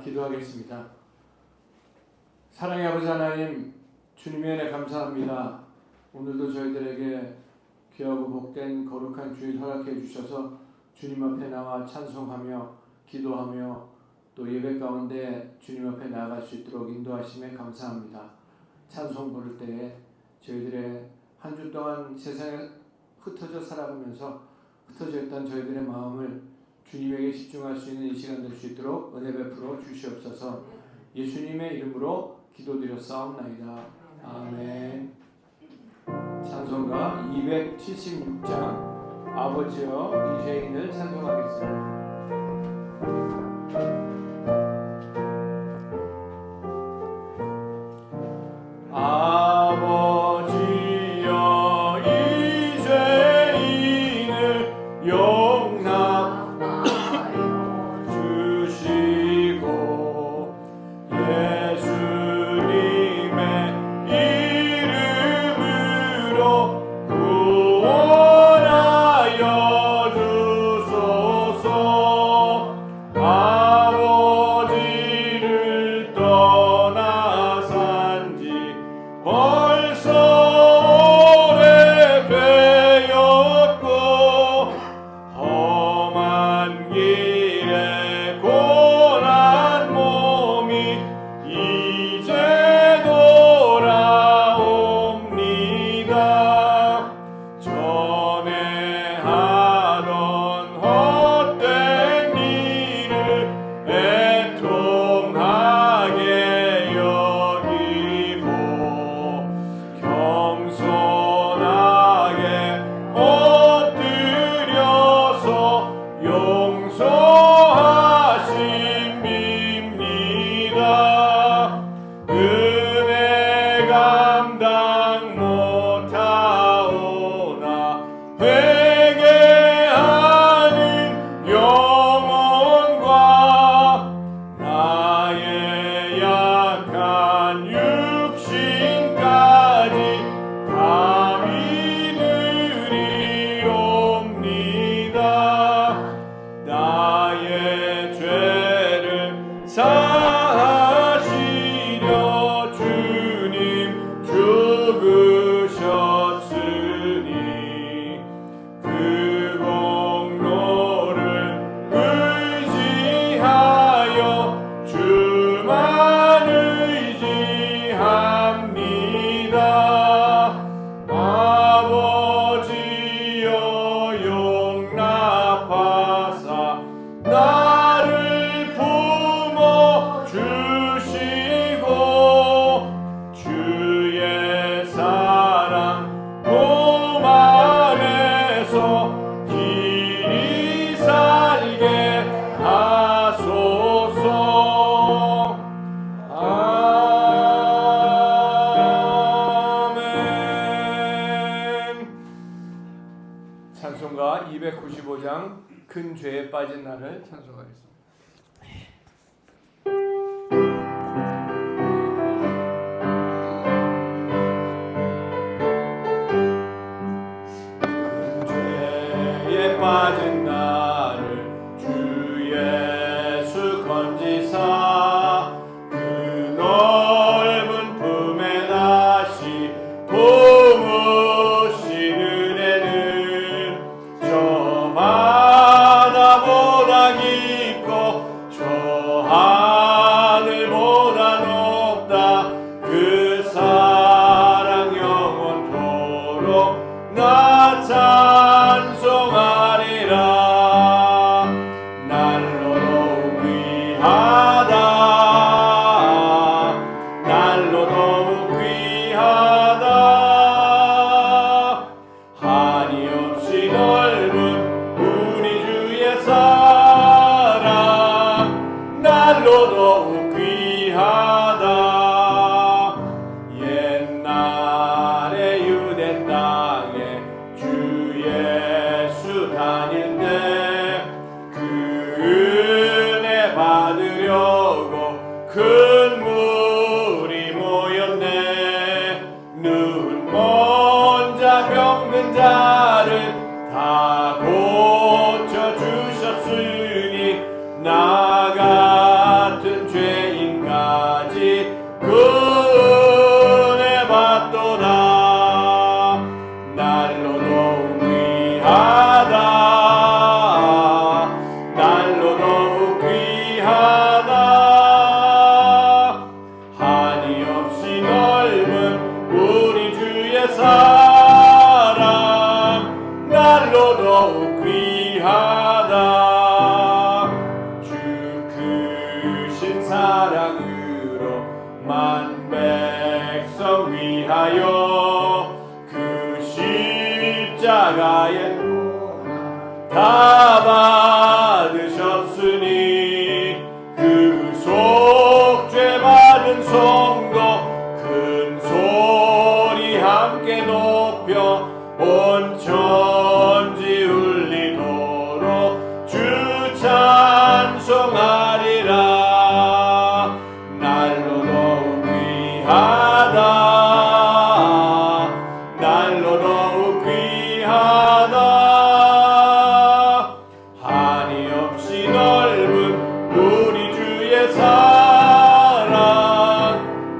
기도하겠습니다. 사랑의 아버지 하나님, 주님의 은혜 감사합니다. 오늘도 저희들에게 귀하고 복된 거룩한 주일 허락해 주셔서 주님 앞에 나와 찬송하며 기도하며 또 예배 가운데 주님 앞에 나아갈 수 있도록 인도하심에 감사합니다. 찬송 부를 때에 저희들의 한 주 동안 세상에 흩어져 살아가면서 흩어져 있던 저희들의 마음을 주님에게 집중할 수 있는 이 시간 될 수 있도록 은혜 베풀어 주시옵소서. 예수님의 이름으로 기도드렸사옵나이다. 아멘. 찬송가 276장 아버지여 이 죄인을 찬송하겠습니다. 찬송가 295장 큰 죄에 빠진 나를 찬송하겠습니다. 큰 죄에 빠진 나를 주 예수 건지사 그 넓은 품에 다시 큰 물이 모였네. 눈먼 자 병든 자를 다 고쳐주셨으니 나 같은 죄 크신 사랑으로 만 백성 위하여 그 십자가에 다 받으셨으니 그 속죄 받은 성도 큰 소리 함께 높여 온 천지 울리도록 주 찬송하리라. 날로 더욱 귀하다 날로 더욱 귀하다 한이 없이 넓은 우리 주의 사랑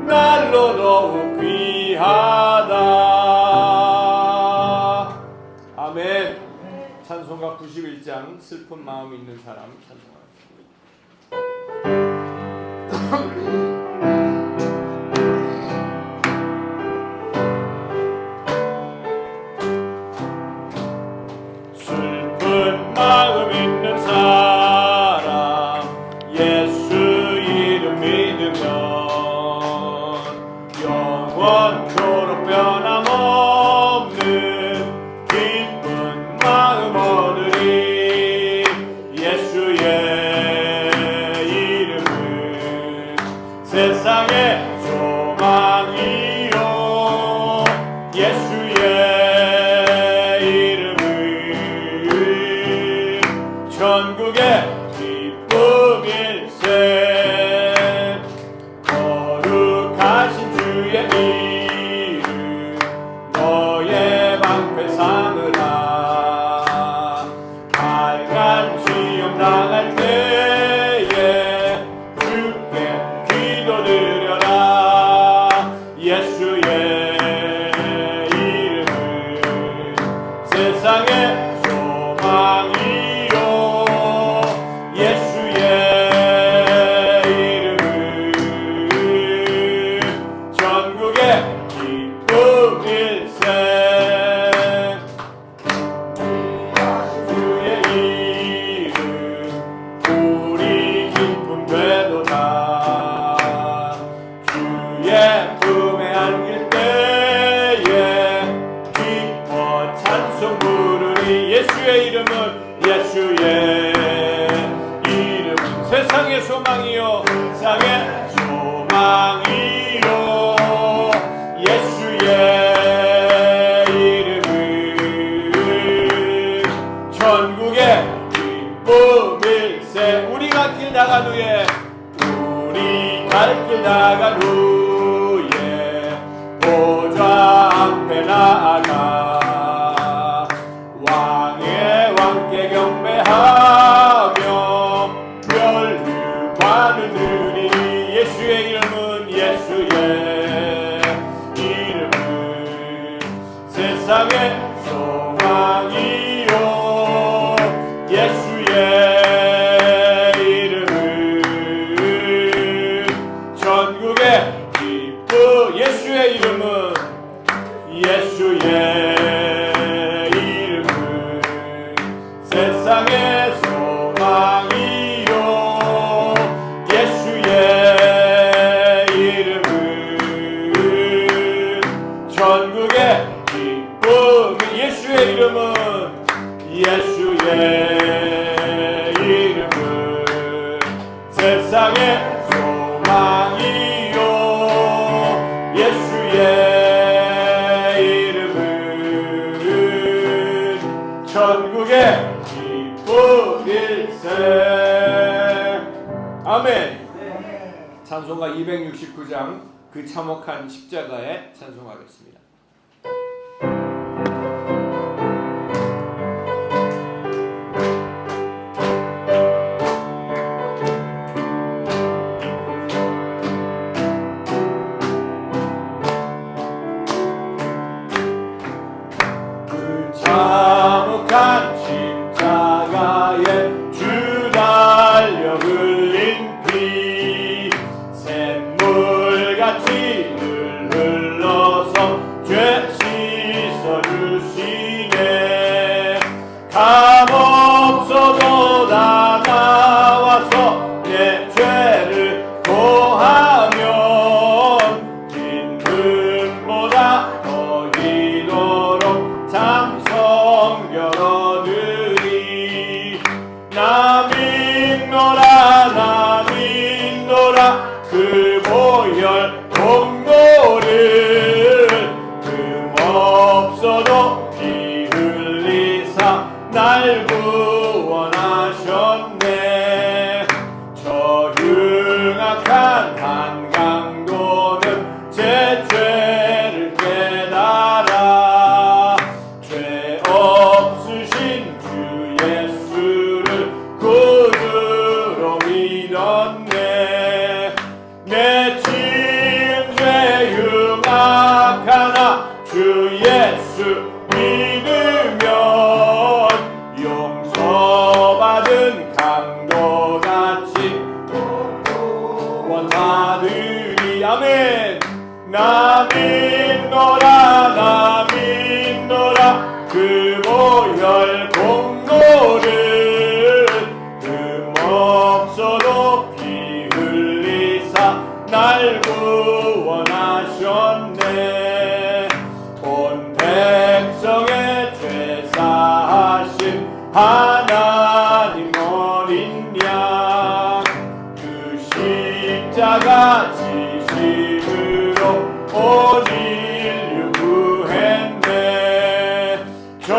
날로 더욱 귀하다. 아멘. 찬송가 91장 슬픈 마음이 있는 사람 찬송하겠습니다. 슬픈 마음 있는 사람 예수 이름 믿으면 영원토록 변함없는 기쁜 마음 얻으리. 예수의 이름은 세상의 소망이요 예수의 이름은 천국의 기쁨일세. 거룩하신 주의 이름 너의 방패 삼으라. 빨간 시험 당할 때에 주께 기도드려라. 예수의 이름은 세상의 소망이요 예수의 이름은 전국의 기쁨일세. 주의 이름 우리 기쁨 되도다. 주의 품에 안길 때에 기뻐 찬송 부르리. 예수의 이름은 예수의 이름은 세상의 소망이요 세상의 소망이요 예수의 이름은 천국의 기쁨일세. 우리가 길 나간 후에 우리 갈 길 나간 후에 보좌 앞에 나아가 왕의 왕께 경배하며 멸류관을 누리니. 예수의 이름은 예수의 이름은 세상의 소망이요 예수의 이름은 전국의 기쁨. 예수의 이름은 예수의 이름은 세상의 소망이요 예수의 이름은 전국의 기쁨. 예수의 이름은 예수의 이름은 세상의 소망이요 예수의 이름은 천국의 기쁨일세. 아멘. 찬송가 269장 그 참혹한 십자가에 찬송하겠습니다. 그 참혹한 십자가에 주 달려 흘린 피 샘물같이 늘 흘러서 남인노라 그 보혈 공로를 금없어도 피 흘리사 날 구원하셨네. 저 흉악한 한강도는 제 죄를 깨달아 죄 없으신 주 예수를 구주로 믿었네. 내 지은 죄 흉악하나 주 예수 믿으면 용서받은 강도같이 원하들이 아멘. 나 믿노라 그 보혈 공로를 금없어도 피 흘리사 날 구원하셨네. 온 백성의 죄 사하신 하나님 어린 양 그 십자가 지심으로 온 인류 구했네. 저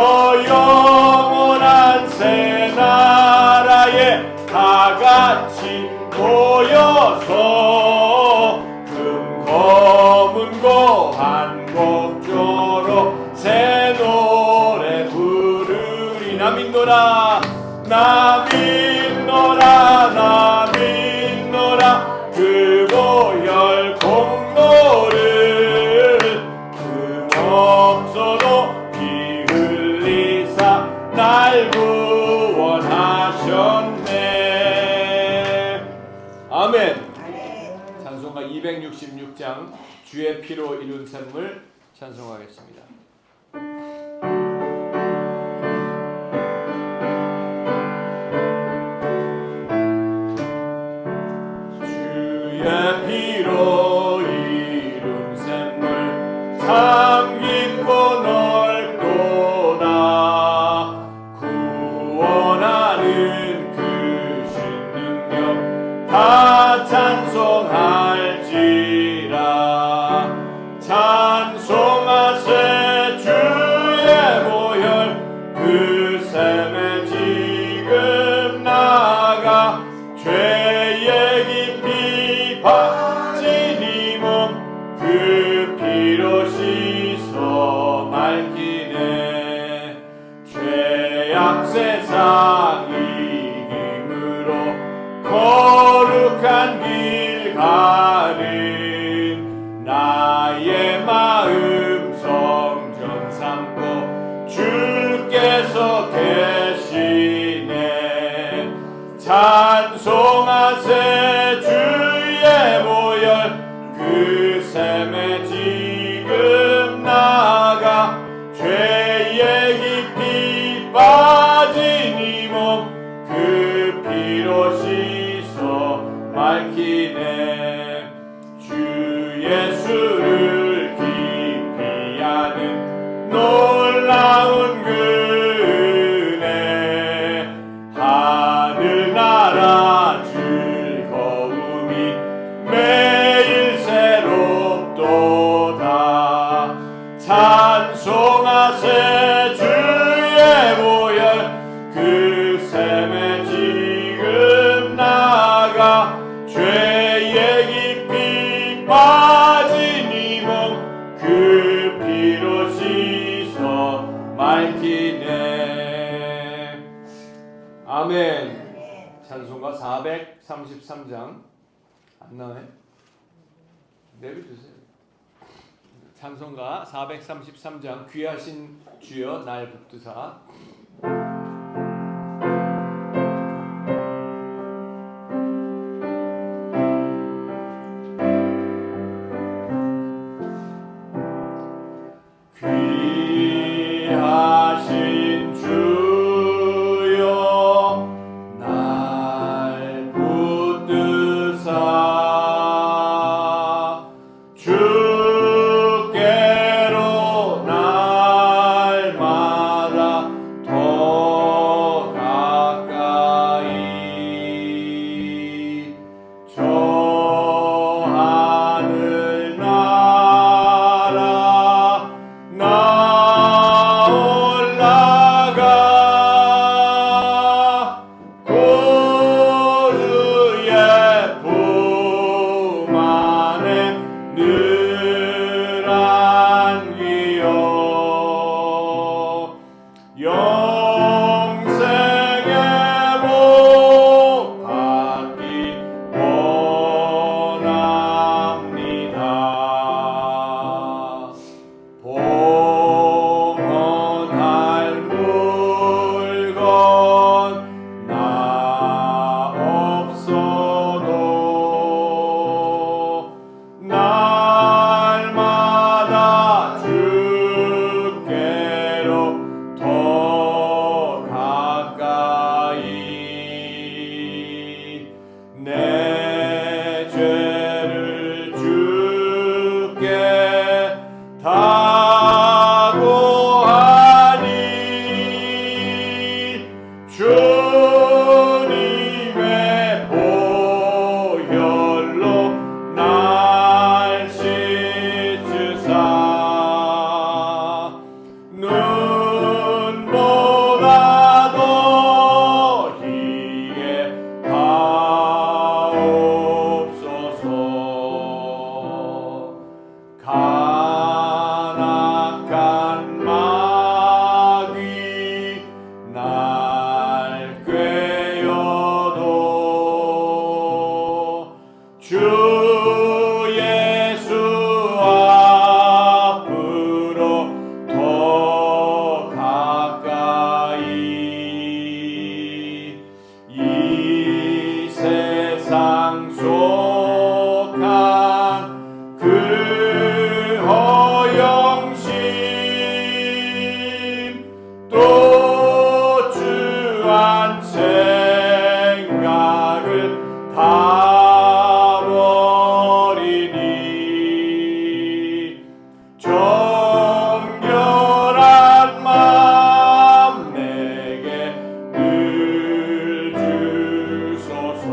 영원한 새 나라에 다 같이 모여서 금 검은 고한 곡조로 새 노래 부르리. 나 믿노라 그 보혈 공로를 금없어도 피 흘리사 날 구원하셨네. 아멘. 찬송가 266장 주의 피로 이룬 샘물 찬송하겠습니다. 주의 피로 이룬 샘물 참 깊고 넓도다. 구원하는 그 신능력 다 찬송할지라. 찬송하세 주의 보혈 그 샘에 지금 나가 죄의 깊이 빠진 이 몸 그 피로 씻어 맑히네. 죄악 세상 이김으로 거룩한 길 가는 나의 마음 성전 삼고 주께서 계시네. 찬송하세 주의 보혈 그 샘에 지금 나가 죄의 깊이 빠진 이 몸 그 피로 씻어 맑히네. 주 예수를 깊이 아는 놀라운 은혜 하늘나라 즐거움이 매일 새롭도다. 찬송하세 주의 보혈 그 샘에 지금 나가 죄의 깊이 빠진 이 몸 그 피로 씻어 맑히네. 아멘. 찬송가 433장 안 나와요? 내려주세요. 찬송가 433장 귀하신 주여 날 붙드사. 귀하신 주여 날 붙드사 주께로 날마다 하늘나라 나 올라가 고주의 품 안에 늘 안기요 영생의 복 받기 원합니다. 봉헌할 물건 나 없어도 날마다 주께로 더 가까이 내 죄를 주께 다 고하니 주님의 보혈로 날 씻으사 눈보다 더 희게 하옵소서. 간악한 마귀 날 꾀어도 주 예수 앞으로 더 가까이 이 세상 속한 그 허영심 또 주한 생각을 다 버리니 정결한 마음 내게 늘 주소서.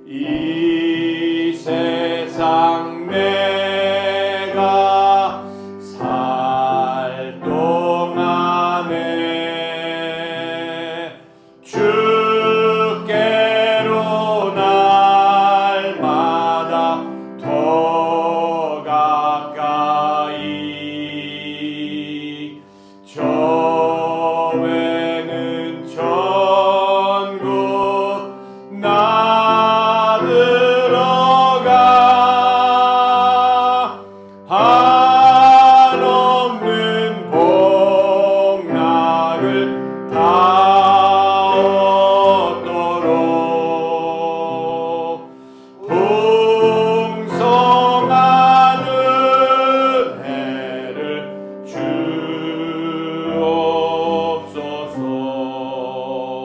이 세상 내가 살 동안에 주께로 날마다 더 가까이 저 외는 천국 나 들어가 한없는 복락을 다 얻도록 풍성한 은혜를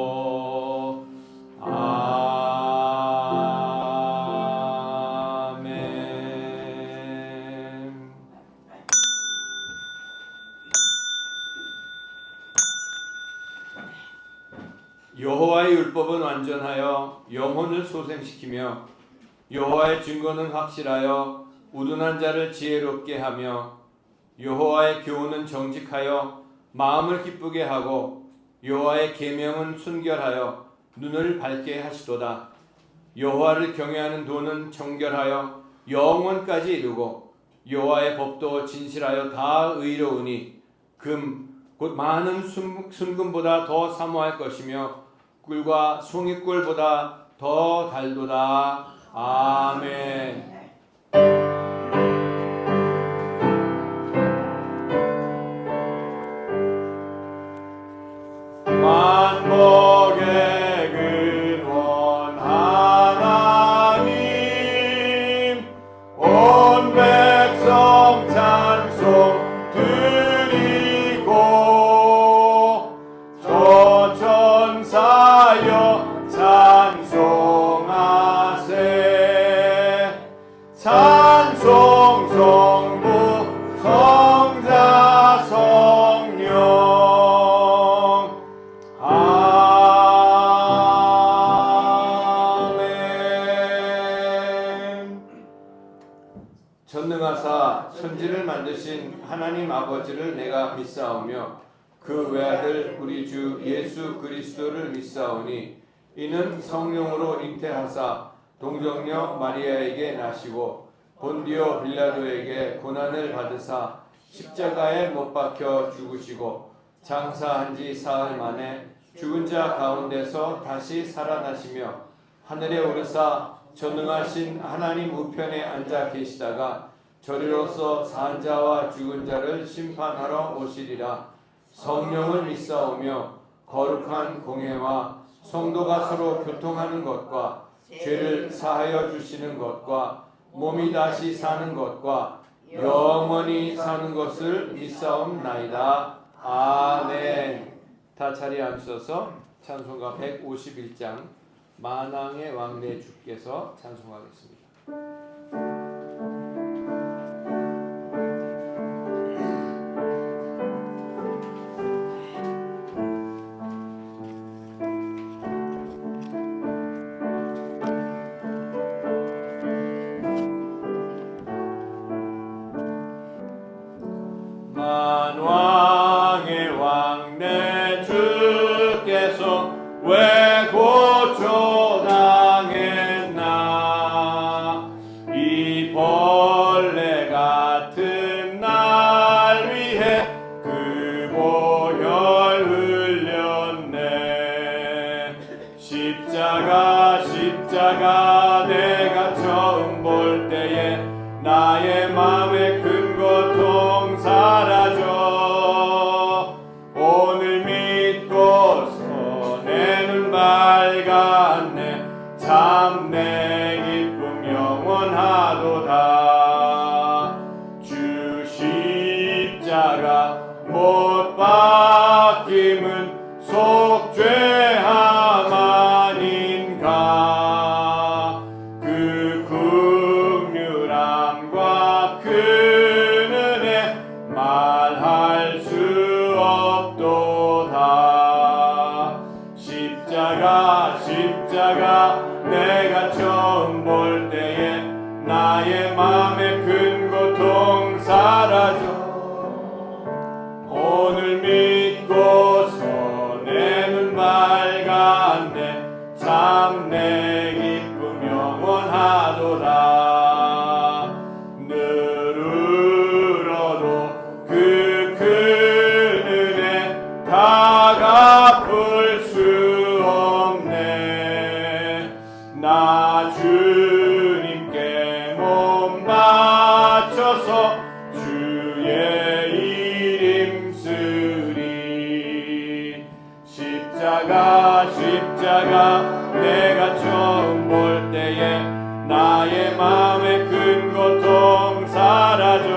주옵소서. 아멘. 여호와의 율법은 완전하여 영혼을 소생시키며 여호와의 증거는 확실하여 우둔한 자를 지혜롭게 하며 여호와의 교훈은 정직하여 마음을 기쁘게 하고 여호와의 계명은 순결하여 눈을 밝게 하시도다. 여호와를 경외하는 도는 정결하여 영원까지 이르고 여호와의 법도 진실하여 다 의로우니 금 곧 많은 순금보다 더 사모할 것이며 꿀과 송이꿀보다 더 달도다. 아멘. 만복의 근원 하나님 온 백성 찬송 드리고 저 천사여 찬송하세. 전능하사 천지를 만드신 하나님 아버지를 내가 믿사오며 그 외아들 우리 주 예수 그리스도를 믿사오니 이는 성령으로 잉태하사 동정녀 마리아에게 나시고 본디오 빌라도에게 고난을 받으사 십자가에 못 박혀 죽으시고 장사한 지 사흘 만에 죽은 자 가운데서 다시 살아나시며 하늘에 오르사 전능하신 하나님 우편에 앉아 계시다가 저리로서 산 자와 죽은 자를 심판하러 오시리라. 성령을 믿사오며 거룩한 공회와 성도가 서로 교통하는 것과 죄를 사하여 주시는 것과 몸이 다시 사는 것과 영원히 사는 것을 믿사옵나이다. 아멘. 다 자리에 앉으셔서 찬송가 151장 만왕의 왕내 주께서 찬송하겠습니다. 만왕의 왕내 주께서 왜 고초당했나 이 벌레 같은 날 위해 그 보혈 흘렸네. 십자가 내가 처음 볼 때에 나의 맘에 큰 고통 사라져. 오늘 믿고서 내 눈 밝았네. 참 내 기쁨 영원하도다. 주 십자가 못 박힘은 속죄함 아닌가. 그 긍휼함과 큰 은혜 말할 수 없도다. 십자가 내가 처음 볼 때에 나의 맘에 큰 고통 사라져. 오늘 믿고서 내 눈 밝았네. 참 내 기쁨 영원하도다. 늘 울어도 그 큰 은혜 다 갚을 수 없네. 나 주님께 몸 바쳐서 주의 이름 쓰리. 십자가 내가 처음 볼 때에 나의 맘에 큰 고통 사라져.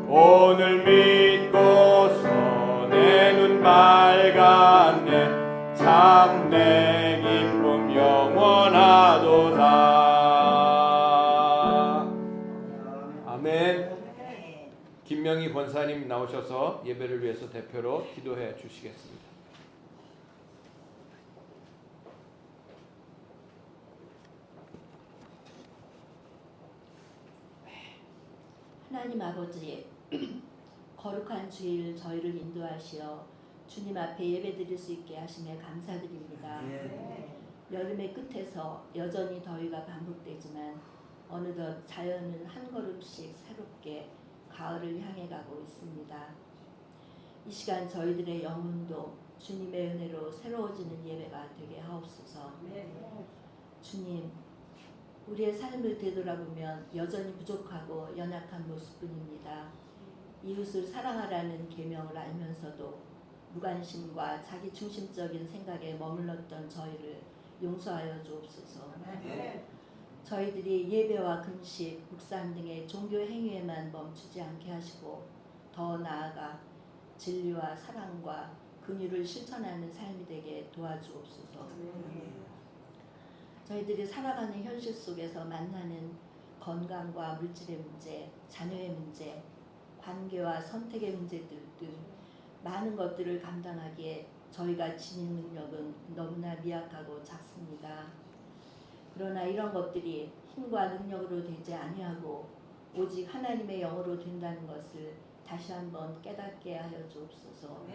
오늘 믿고서 내 눈 밝았네. 참 내 기쁨 영원하도다. 아멘. 김명희 권사님 나오셔서 예배를 위해서 대표로 기도해 주시겠습니다. 하나님 아버지, 거룩한 주일 저희를 인도하시어 주님 앞에 예배드릴 수 있게 하심에 감사드립니다. 여름의 끝에서 여전히 더위가 반복되지만 어느덧 자연은 한 걸음씩 새롭게 가을을 향해 가고 있습니다. 이 시간 저희들의 영혼도 주님의 은혜로 새로워지는 예배가 되게 하옵소서. 주님, 우리의 삶을 되돌아보면 여전히 부족하고 연약한 모습뿐입니다. 이웃을 사랑하라는 계명을 알면서도 무관심과 자기중심적인 생각에 머물렀던 저희를 용서하여 주옵소서. 저희들이 예배와 금식, 묵상 등의 종교 행위에만 멈추지 않게 하시고 더 나아가 진리와 사랑과 긍휼을 실천하는 삶이 되게 도와주옵소서. 저희들이 살아가는 현실 속에서 만나는 건강과 물질의 문제, 자녀의 문제, 관계와 선택의 문제들 등 많은 것들을 감당하기에 저희가 지닌 능력은 너무나 미약하고 작습니다. 그러나 이런 것들이 힘과 능력으로 되지 아니하고 오직 하나님의 영으로 된다는 것을 다시 한번 깨닫게 하여 주옵소서.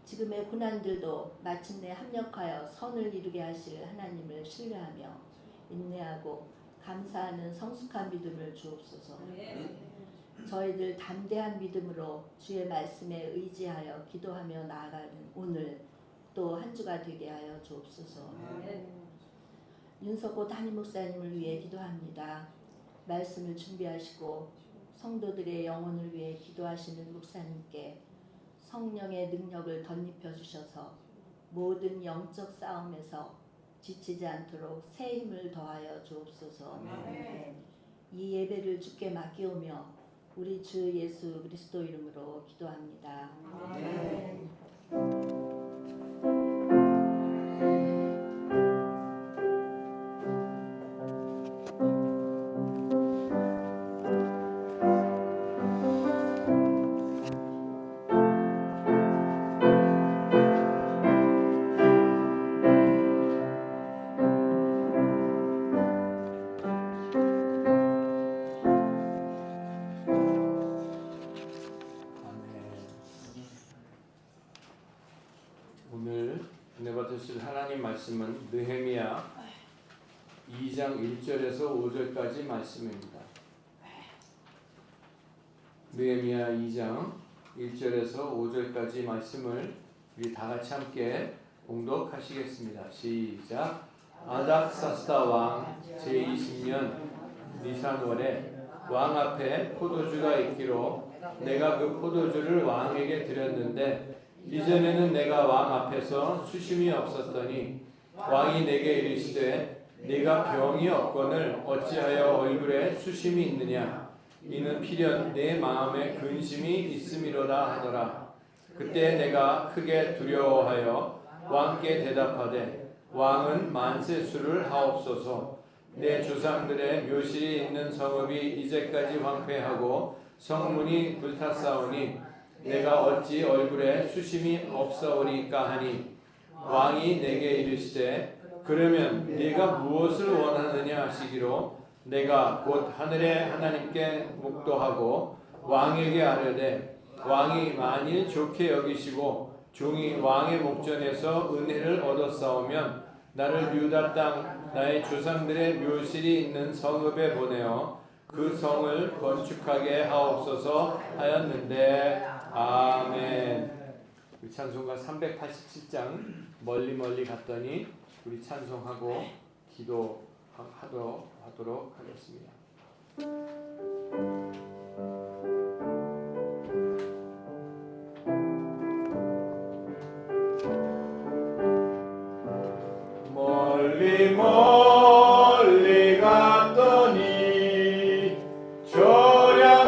지금의 고난들도 마침내 합력하여 선을 이루게 하실 하나님을 신뢰하며 인내하고 감사하는 성숙한 믿음을 주옵소서. 저희들 담대한 믿음으로 주의 말씀에 의지하여 기도하며 나아가는 오늘 또 한 주가 되게 하여 주옵소서. 윤석호 담임 목사님을 위해 기도합니다. 말씀을 준비하시고 성도들의 영혼을 위해 기도하시는 목사님께 성령의 능력을 덧입혀 주셔서 모든 영적 싸움에서 지치지 않도록 새 힘을 더하여 주옵소서. 이 예배를 주께 맡기오며 우리 주 예수 그리스도 이름으로 기도합니다. 오늘 은혜 받으실 하나님 말씀은 느헤미야 2장 1절에서 5절까지 말씀입니다. 느헤미야 2장 1절에서 5절까지 말씀을 우리 다 같이 함께 봉독하시겠습니다. 시작. 아닥사스다 왕 제20년 니산월에 왕 앞에 포도주가 있기로 내가 그 포도주를 왕에게 드렸는데 이전에는 내가 왕 앞에서 수심이 없었더니 왕이 내게 이르시되 네가 병이 없거늘 어찌하여 얼굴에 수심이 있느냐 이는 필연 내 마음에 근심이 있음이로다 하더라. 그때 내가 크게 두려워하여 왕께 대답하되 왕은 만세수를 하옵소서. 내 조상들의 묘실이 있는 성읍이 이제까지 황폐하고 성문이 불탔사오니 내가 어찌 얼굴에 수심이 없사오리까 하니 왕이 내게 이르시되 그러면 네가 무엇을 원하느냐 하시기로 내가 곧 하늘의 하나님께 묵도하고 왕에게 아뢰되 왕이 만일 좋게 여기시고 종이 왕의 목전에서 은혜를 얻었사오면 나를 유다 땅 나의 조상들의 묘실이 있는 성읍에 보내어 그 성을 건축하게 하옵소서 하였는데 아멘. 우리 찬송가 387장 멀리 갔더니 우리 찬송하고 기도하도록 하겠습니다. 멀리 갔더니 저량하고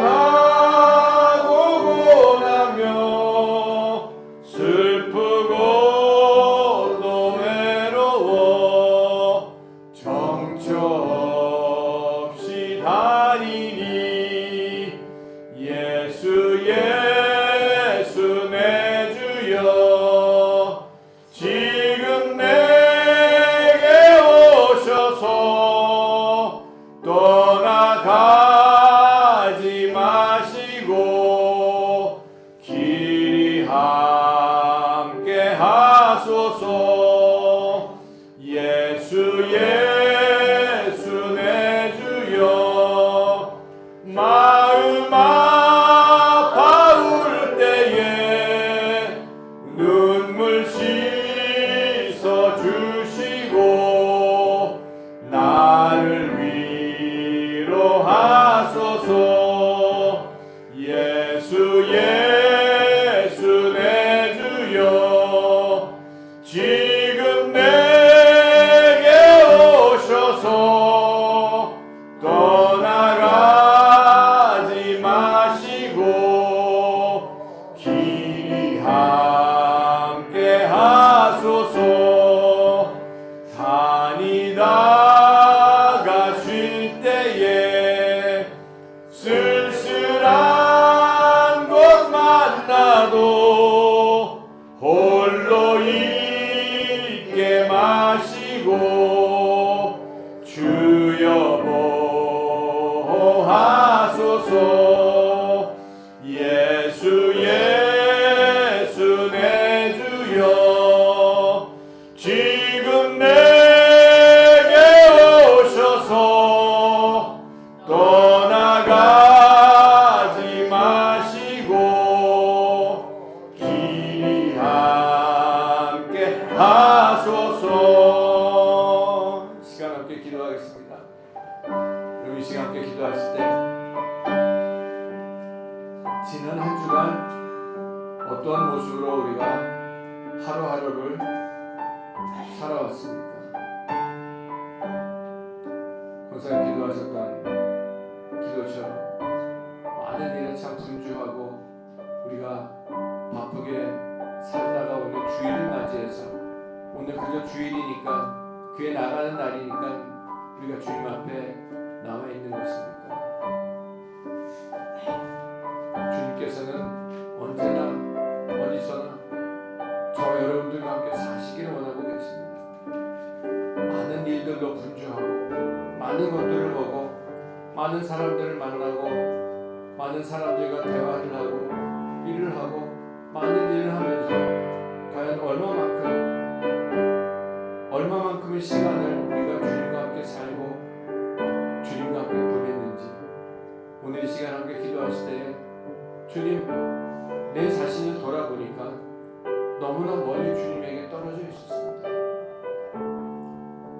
고나며 슬프고 또 외로워 정처 없이 다니니 예수 내 주여 지금 내게 오셔서 떠나가지 마시고 길이 함께 하소서. 예수 내 주여 마음 아파올 때에 눈물 씻어 주시고 나를 위로하소서. 예수 내 주여 지금 내게 오셔서 떠나가지 마시고 길이 함께 하소서. 다니다가 쉴 때에 쓸쓸한 곳 만나도 홀로 있게 마시고 주 하소서. 예수 예수 내 주여 지금 내게 오셔서 떠나가지 마시고 길이 함께 하소서. 시간 함께 기도하겠습니다. 여러분 이 시간 함께 기도하실 때 지난 한 주간 어떠한 모습으로 우리가 하루하루를 살아왔습니까? 항상 기도하셨던 기도처럼 많은 일에 참 분주하고 우리가 바쁘게 살다가 오늘 주일을 맞이해서 오늘 그저 주일이니까 교회 나가는 날이니까 우리가 주님 앞에 나와 있는 것입니까? 주님께서는 언제나 어디서나 저 여러분들과 함께 사시기를 원하고 계십니다. 많은 일들로 분주하고 많은 것들을 보고 많은 사람들을 만나고 많은 사람들과 대화를 하고 일을 하고 많은 일을 하면서 과연 얼마만큼의 시간을 우리가 주님과 함께 살고 주님과 함께 보냈는지 오늘 이 시간 함께 기도하실 때 주님 내 자신을 돌아보니까 너무나 멀리 주님에게 떨어져 있었습니다.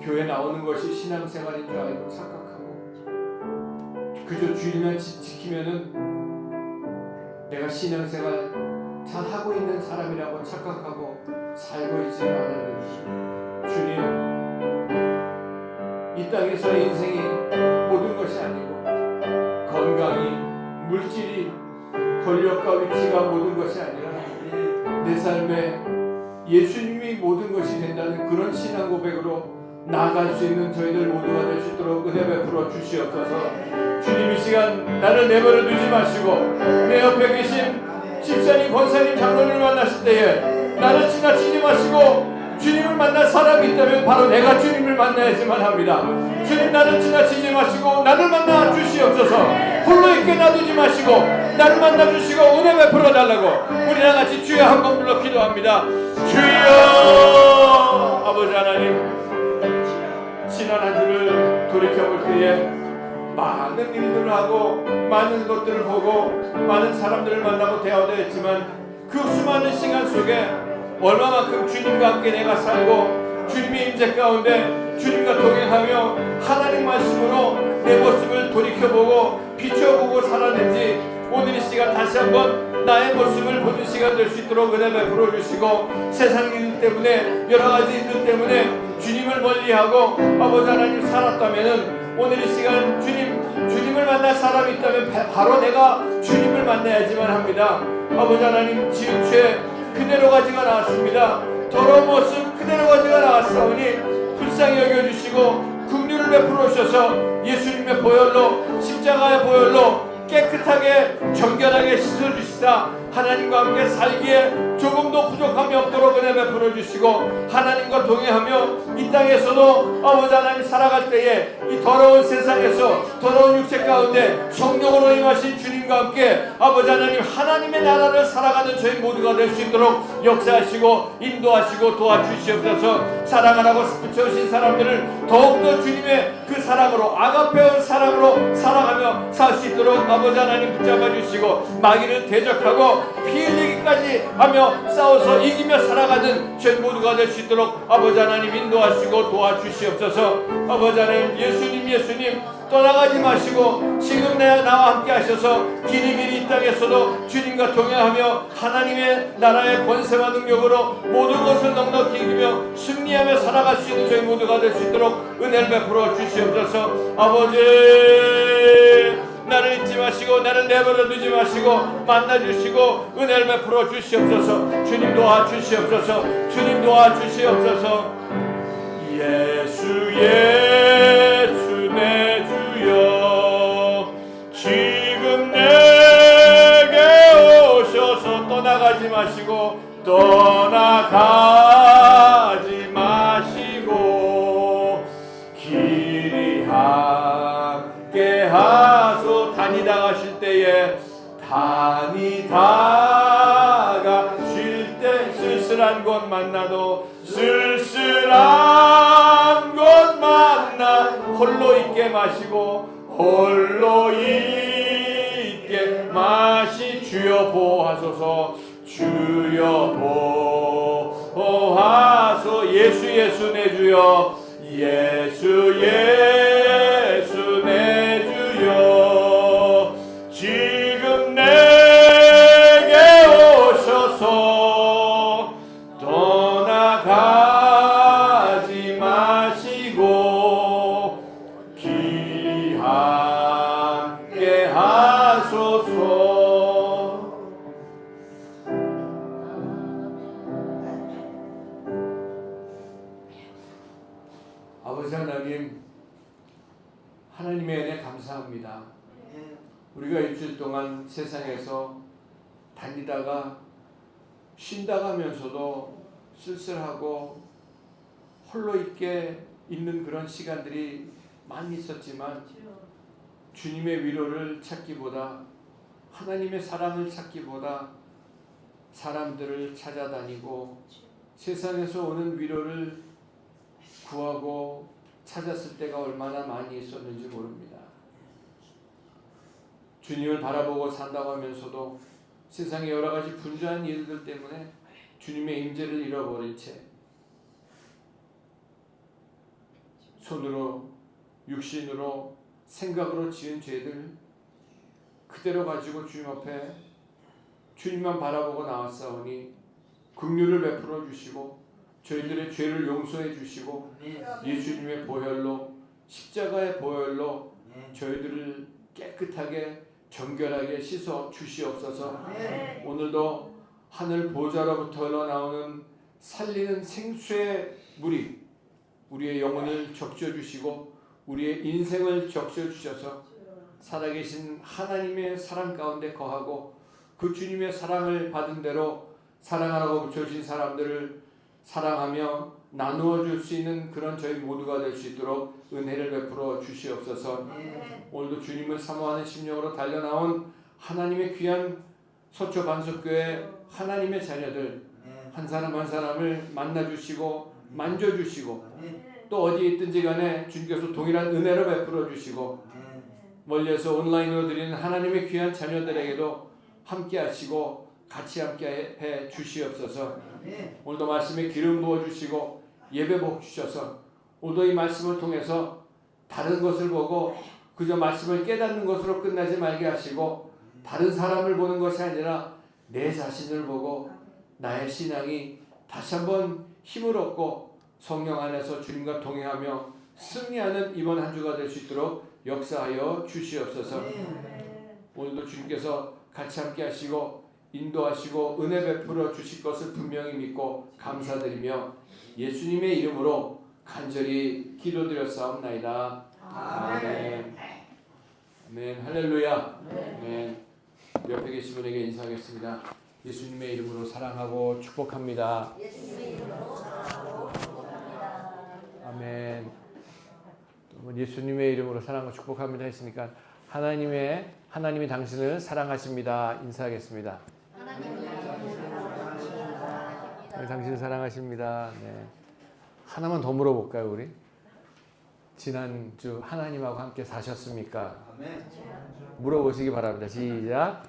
교회 나오는 것이 신앙생활인 줄 알고 착각하고 그저 주일만 지키면은 내가 신앙생활 잘 하고 있는 사람이라고 착각하고 살고 있지는 않았는지 주님 이 땅에서 인생이 모든 것이 아니고 건강이 물질이 권력과 위치가 모든 것이 아니라 내 삶에 예수님이 모든 것이 된다는 그런 신앙 고백으로 나아갈 수 있는 저희들 모두가 될 수 있도록 은혜 베풀어 주시옵소서. 주님 이 시간 나를 내버려 두지 마시고 내 옆에 계신 집사님, 권사님, 장로님을 만나실 때에 나를 지나치지 마시고 주님을 만날 사람이 있다면 바로 내가 주님을 만나야지만 합니다. 주님 나를 지나치지 마시고 나를 만나 주시옵소서. 홀로 있게 놔두지 마시고 나를 만나 주시고 은혜 베풀어 달라고 우리 다 같이 주여 한번 불러 기도합니다. 주여 아버지 하나님 지난 한 주를 돌이켜볼 때에 많은 일들을 하고 많은 것들을 보고 많은 사람들을 만나고 대화도 했지만 그 수많은 시간 속에 얼마만큼 주님과 함께 내가 살고 주님의 임재 가운데 주님과 동행하며 하나님 말씀으로 내 모습을 돌이켜보고 비춰보고 살았는지 오늘 이 시간 다시 한번 나의 모습을 보는 시간 될 수 있도록 은혜 베풀어 주시고 세상 일 때문에 여러 가지 일들 때문에 주님을 멀리하고 아버지 하나님 살았다면은 오늘 이 시간 주님을 만날 사람이 있다면 바로 내가 주님을 만나야지만 합니다. 아버지 하나님 지은 죄 그대로 가지가 나왔습니다. 더러운 모습 그대로 가지가 나왔사오니 불쌍히 여겨주시고 긍휼을 베풀어 주셔서 예수님의 보혈로 십자가의 보혈로 깨끗하게 정결하게 씻어주시다 하나님과 함께 살기에 조금도 부족함이 없도록 은혜 베풀어 주시고 하나님과 동행하며 이 땅에서도 아버지 하나님 살아갈 때에 이 더러운 세상에서 더러운 육체 가운데 성령으로 임하신 주님과 함께 아버지 하나님 하나님의 나라를 살아가는 저희 모두가 될 수 있도록 역사하시고 인도하시고 도와주시옵소서. 사랑하라고 붙여주신 사람들을 더욱더 주님의 그 사랑으로 아가페의 사랑으로 살아가며 살 수 있도록 아버지 하나님 붙잡아 주시고 마귀를 대적하고 피 흘리기까지 하며 싸워서 이기며 살아가는 저희 모두가 될 수 있도록 아버지 하나님 인도하시고 도와주시옵소서. 아버지 하나님 예수님 떠나가지 마시고 지금 나와 함께 하셔서 길이 이 땅에서도 주님과 동행하며 하나님의 나라의 권세와 능력으로 모든 것을 넉넉히 이기며 승리하며 살아갈 수 있는 저희 모두가 될 수 있도록 은혜를 베풀어 주시옵소서. 아버지 나를 잊지 마시고 나를 내버려 두지 마시고 만나주시고 은혜를 베풀어 주시옵소서. 주님 도와주시옵소서. 주님 도와주시옵소서. 예수 내 주여 지금 내게 오셔서 떠나가지 마시고 길이 함께 하소. 다니다 가실 한이 다가 쉴 때 쓸쓸한 곳 만나도 쓸쓸한 곳 만나 홀로 있게 마시고 홀로 있게 마시 주여 보호하소서 주여 보호하소 예수 내 주여 예수 내 주여 지금 내게 오셔서 떠나가지 마시고 길 함께 하소서. 아버지 하나님, 하나님의 은혜 감사합니다. 우리가 일주일 동안 세상에서 다니다가 쉰다 가면서도 쓸쓸하고 홀로 있는 그런 시간들이 많이 있었지만 주님의 위로를 찾기보다 하나님의 사랑을 찾기보다 사람들을 찾아다니고 세상에서 오는 위로를 구하고 찾았을 때가 얼마나 많이 있었는지 모릅니다. 주님을 바라보고 산다고 하면서도 세상의 여러 가지 분주한 일들 때문에 주님의 임재를 잃어버린 채 손으로 육신으로 생각으로 지은 죄들 그대로 가지고 주님 앞에 주님만 바라보고 나왔사오니 긍휼을 베풀어 주시고 저희들의 죄를 용서해 주시고 예수님의 보혈로 십자가의 보혈로 저희들을 깨끗하게 정결하게 씻어 주시옵소서. 오늘도 하늘 보좌로부터 흘러나오는 살리는 생수의 물이 우리의 영혼을 적셔 주시고 우리의 인생을 적셔 주셔서 살아계신 하나님의 사랑 가운데 거하고 그 주님의 사랑을 받은 대로 사랑하라고 붙여주신 사람들을 사랑하며 나누어 줄 수 있는 그런 저희 모두가 될 수 있도록 은혜를 베풀어 주시옵소서. 오늘도 주님을 사모하는 심령으로 달려나온 하나님의 귀한 서초 반석교회 하나님의 자녀들 한 사람 한 사람을 만나주시고 만져주시고 또 어디에 있든지 간에 주님께서 동일한 은혜로 베풀어 주시고 멀리에서 온라인으로 드리는 하나님의 귀한 자녀들에게도 함께 하시고 같이 함께 해 주시옵소서. 오늘도 말씀에 기름 부어 주시고 예배 복 주셔서 오늘도 이 말씀을 통해서 다른 것을 보고 그저 말씀을 깨닫는 것으로 끝나지 말게 하시고 다른 사람을 보는 것이 아니라 내 자신을 보고 나의 신앙이 다시 한번 힘을 얻고 성령 안에서 주님과 동행하며 승리하는 이번 한 주가 될 수 있도록 역사하여 주시옵소서. 오늘도 주님께서 같이 함께 하시고 인도하시고 은혜 베풀어 주실 것을 분명히 믿고 감사드리며 예수님의 이름으로 간절히 기도드렸사옵나이다. 아멘. 아멘. 할렐루야. 아멘. 옆에 계신 분에게 인사하겠습니다. 예수님의 이름으로 사랑하고 축복합니다. 예수님의 이름으로 사랑하고 축복합니다. 아멘. 예수님의 이름으로 사랑하고 축복합니다 했으니까 하나님이 당신을 사랑하십니다. 인사하겠습니다. 당신을 사랑하십니다. 네. 하나만 더 물어볼까요, 우리? 지난주 하나님하고 함께 사셨습니까? 물어보시기 바랍니다. 시작.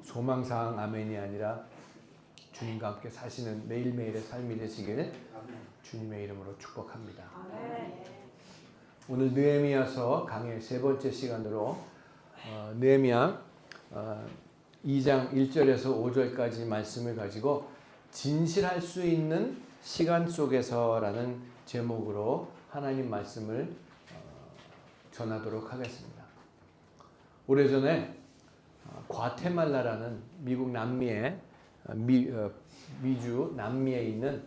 소망사항 아멘이 아니라 주님과 함께 사시는 매일매일의 삶이 되시기를 주님의 이름으로 축복합니다. 오늘 느헤미야서 강의 세 번째 시간으로 느헤미야 2장 1절에서 5절까지 말씀을 가지고 진실할 수 있는 시간 속에서라는 제목으로 하나님 말씀을 전하도록 하겠습니다. 오래전에 과테말라라는 미국 남미의 미주 남미에 있는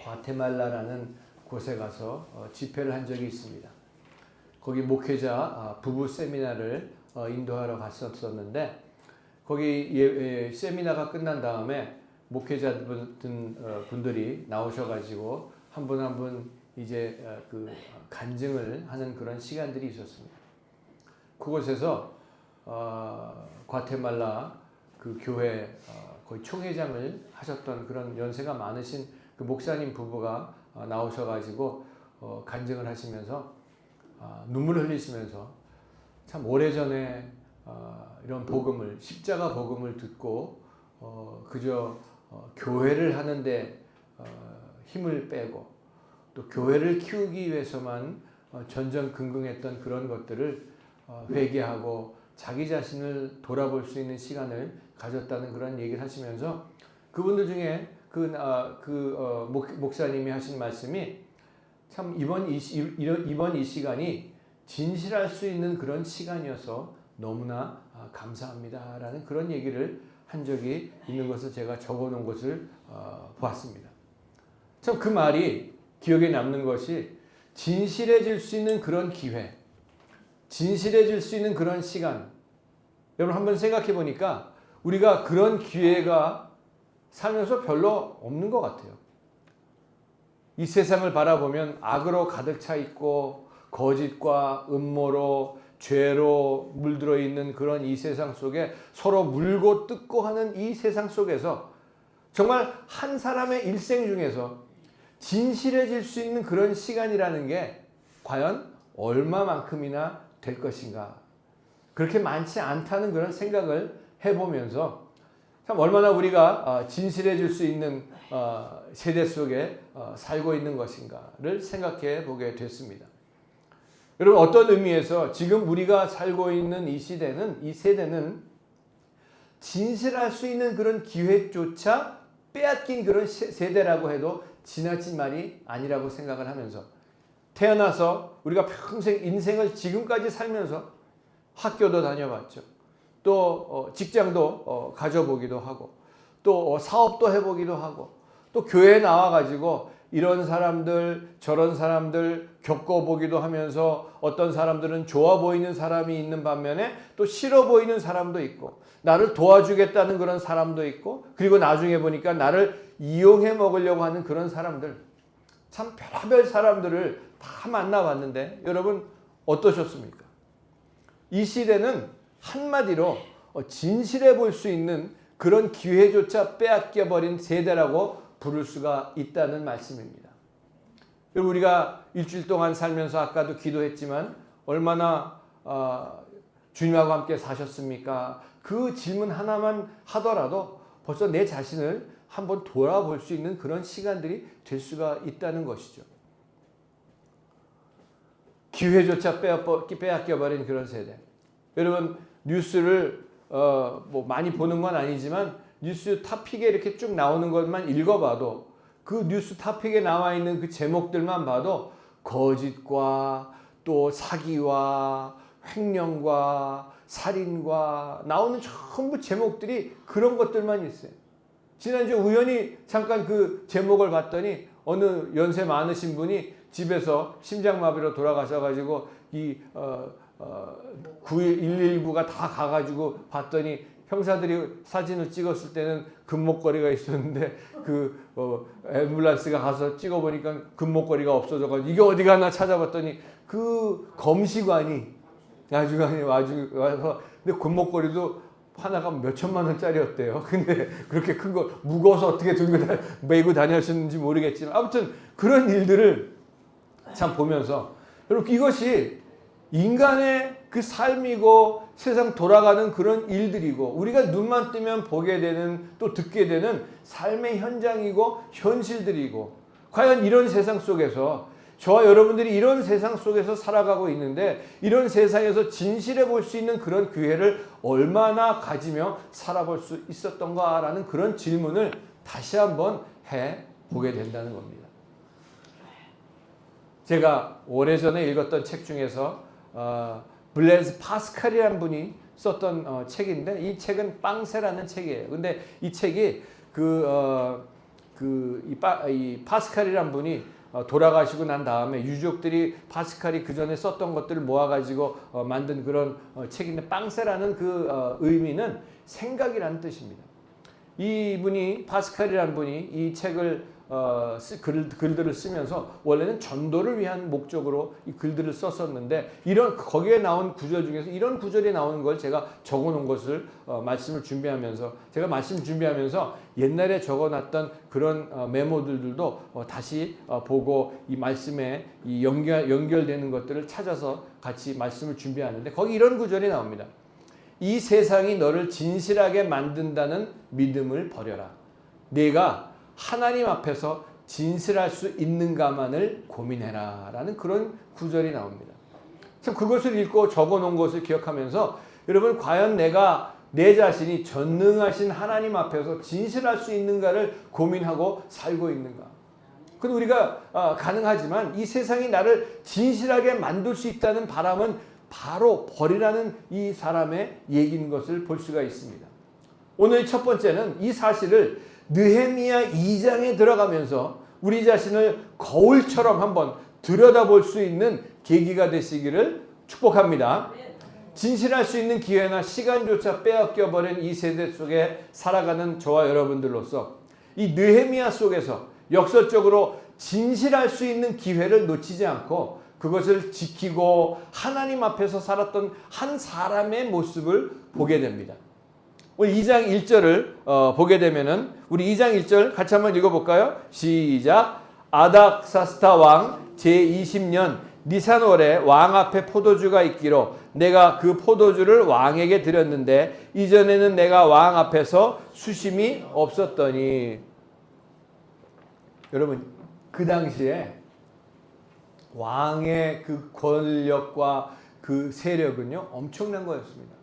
과테말라라는 곳에 가서 집회를 한 적이 있습니다. 거기 목회자 부부 세미나를 인도하러 갔었는데 거기 세미나가 끝난 다음에 목회자분들이 나오셔가지고 한 분 한 분 이제 그 간증을 하는 그런 시간들이 있었습니다. 그곳에서 과테말라 그 교회 거의 총회장을 하셨던 그런 연세가 많으신 그 목사님 부부가 나오셔가지고 간증을 하시면서 눈물을 흘리시면서 참 오래전에 이런 복음을 십자가 복음을 듣고 그저 교회를 하는데 힘을 빼고 또 교회를 키우기 위해서만 전전긍긍했던 그런 것들을 회개하고 자기 자신을 돌아볼 수 있는 시간을 가졌다는 그런 얘기를 하시면서 그분들 중에 목사님이 하신 말씀이 참 이번 이 시간이 진실할 수 있는 그런 시간이어서 너무나 감사합니다라는 그런 얘기를 한 적이 있는 것을 제가 적어놓은 것을 보았습니다. 참 그 말이 기억에 남는 것이 진실해질 수 있는 그런 기회, 진실해질 수 있는 그런 시간. 여러분 한번 생각해 보니까 우리가 그런 기회가 살면서 별로 없는 것 같아요. 이 세상을 바라보면 악으로 가득 차 있고 거짓과 음모로 죄로 물들어 있는 그런 이 세상 속에 서로 물고 뜯고 하는 이 세상 속에서 정말 한 사람의 일생 중에서 진실해질 수 있는 그런 시간이라는 게 과연 얼마만큼이나 될 것인가. 그렇게 많지 않다는 그런 생각을 해보면서 참 얼마나 우리가 진실해질 수 있는 세대 속에 살고 있는 것인가를 생각해 보게 됐습니다. 여러분 어떤 의미에서 지금 우리가 살고 있는 이 세대는 진실할 수 있는 그런 기회조차 빼앗긴 그런 세대라고 해도 지나친 말이 아니라고 생각을 하면서 태어나서 우리가 평생 인생을 지금까지 살면서 학교도 다녀봤죠. 또 직장도 가져보기도 하고 또 사업도 해보기도 하고 또 교회에 나와가지고 이런 사람들 저런 사람들 겪어보기도 하면서 어떤 사람들은 좋아 보이는 사람이 있는 반면에 또 싫어 보이는 사람도 있고 나를 도와주겠다는 그런 사람도 있고 그리고 나중에 보니까 나를 이용해 먹으려고 하는 그런 사람들 참 별의별 사람들을 다 만나봤는데 여러분 어떠셨습니까? 이 시대는 한마디로 진실해 볼 수 있는 그런 기회조차 빼앗겨버린 세대라고 부를 수가 있다는 말씀입니다. 그리고 우리가 일주일 동안 살면서 아까도 기도했지만 얼마나 주님하고 함께 사셨습니까? 그 질문 하나만 하더라도 벌써 내 자신을 한번 돌아볼 수 있는 그런 시간들이 될 수가 있다는 것이죠. 기회조차 빼앗겨버린 그런 세대. 여러분 뉴스를 뭐 많이 보는 건 아니지만 뉴스 탑픽에 이렇게 쭉 나오는 것만 읽어봐도 그 뉴스 탑픽에 나와 있는 그 제목들만 봐도 거짓과 또 사기와 횡령과 살인과 나오는 전부 제목들이 그런 것들만 있어요. 지난주에 우연히 잠깐 그 제목을 봤더니 어느 연세 많으신 분이 집에서 심장마비로 돌아가셔가지고 이 119가 다 가가지고 봤더니 형사들이 사진을 찍었을 때는 금목걸이가 있었는데 그 앰뷸런스가 가서 찍어보니까 금목걸이가 없어져가지고 이게 어디 가나 찾아봤더니 그 검시관이 나중에 와서 근데 금목걸이도 하나가 몇천만 원짜리였대요. 근데 그렇게 큰 거 무거워서 어떻게 메고 다녔는지 모르겠지만 아무튼 그런 일들을 참 보면서 여러분 이것이 인간의 그 삶이고 세상 돌아가는 그런 일들이고 우리가 눈만 뜨면 보게 되는 또 듣게 되는 삶의 현장이고 현실들이고 과연 이런 세상 속에서 저와 여러분들이 이런 세상 속에서 살아가고 있는데 이런 세상에서 진실해 볼 수 있는 그런 기회를 얼마나 가지며 살아볼 수 있었던가라는 그런 질문을 다시 한번 해보게 된다는 겁니다. 제가 오래전에 읽었던 책 중에서 블레즈 파스칼이라는 분이 썼던 책인데 이 책은 빵세라는 책이에요. 근데 이 책이 이 파스칼이라는 분이 돌아가시고 난 다음에 유족들이 파스칼이 그 전에 썼던 것들을 모아가지고 만든 그런 책인데 빵세라는 그 의미는 생각이라는 뜻입니다. 이분이 파스칼이라는 분이 이 책을 글들을 쓰면서 원래는 전도를 위한 목적으로 이 글들을 썼었는데 거기에 나온 구절 중에서 이런 구절이 나오는 걸 제가 적어놓은 것을 말씀을 준비하면서 제가 말씀 준비하면서 옛날에 적어놨던 그런 메모들도 다시 보고 이 말씀에 이 연결되는 것들을 찾아서 같이 말씀을 준비하는데 거기 이런 구절이 나옵니다. 이 세상이 너를 진실하게 만든다는 믿음을 버려라. 내가 하나님 앞에서 진실할 수 있는가만을 고민해라 라는 그런 구절이 나옵니다. 참 그것을 읽고 적어놓은 것을 기억하면서 여러분 과연 내가 내 자신이 전능하신 하나님 앞에서 진실할 수 있는가를 고민하고 살고 있는가. 그건 우리가 가능하지만 이 세상이 나를 진실하게 만들 수 있다는 바람은 바로 버리라는 이 사람의 얘기인 것을 볼 수가 있습니다. 오늘 첫 번째는 이 사실을 느헤미야 2장에 들어가면서 우리 자신을 거울처럼 한번 들여다볼 수 있는 계기가 되시기를 축복합니다. 진실할 수 있는 기회나 시간조차 빼앗겨버린 이 세대 속에 살아가는 저와 여러분들로서 이 느헤미야 속에서 역설적으로 진실할 수 있는 기회를 놓치지 않고 그것을 지키고 하나님 앞에서 살았던 한 사람의 모습을 보게 됩니다. 오늘 2장 1절을 보게 되면은 우리 2장 1절 같이 한번 읽어볼까요? 시작. 아닥사스다 왕 제20년 니산월에 왕 앞에 포도주가 있기로 내가 그 포도주를 왕에게 드렸는데 이전에는 내가 왕 앞에서 수심이 없었더니. 여러분 그 당시에 왕의 그 권력과 그 세력은요 엄청난 거였습니다.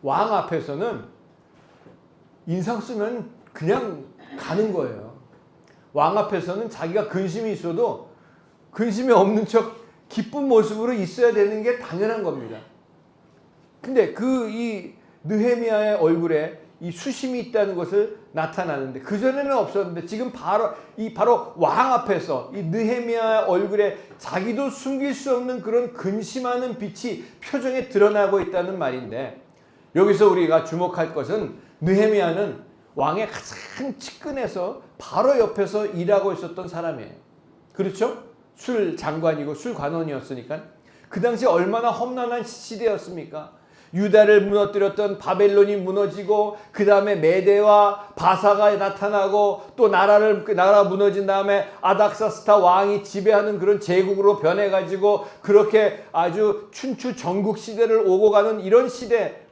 왕 앞에서는 인상 쓰면 그냥 가는 거예요. 왕 앞에서는 자기가 근심이 있어도 근심이 없는 척 기쁜 모습으로 있어야 되는 게 당연한 겁니다. 근데 이 느헤미야의 얼굴에 이 수심이 있다는 것을 나타나는데 그전에는 없었는데 지금 바로 왕 앞에서 이 느헤미야의 얼굴에 자기도 숨길 수 없는 그런 근심하는 빛이 표정에 드러나고 있다는 말인데 여기서 우리가 주목할 것은 느헤미야는 왕의 가장 측근에서 바로 옆에서 일하고 있었던 사람이에요. 그렇죠? 술 장관이고 술 관원이었으니까 그 당시 얼마나 험난한 시대였습니까? 유다를 무너뜨렸던 바벨론이 무너지고 그 다음에 메대와 바사가 나타나고 또 나라가 무너진 다음에 아닥사스다 왕이 지배하는 그런 제국으로 변해가지고 그렇게 아주 춘추 전국 시대를 오고 가는 이런 시대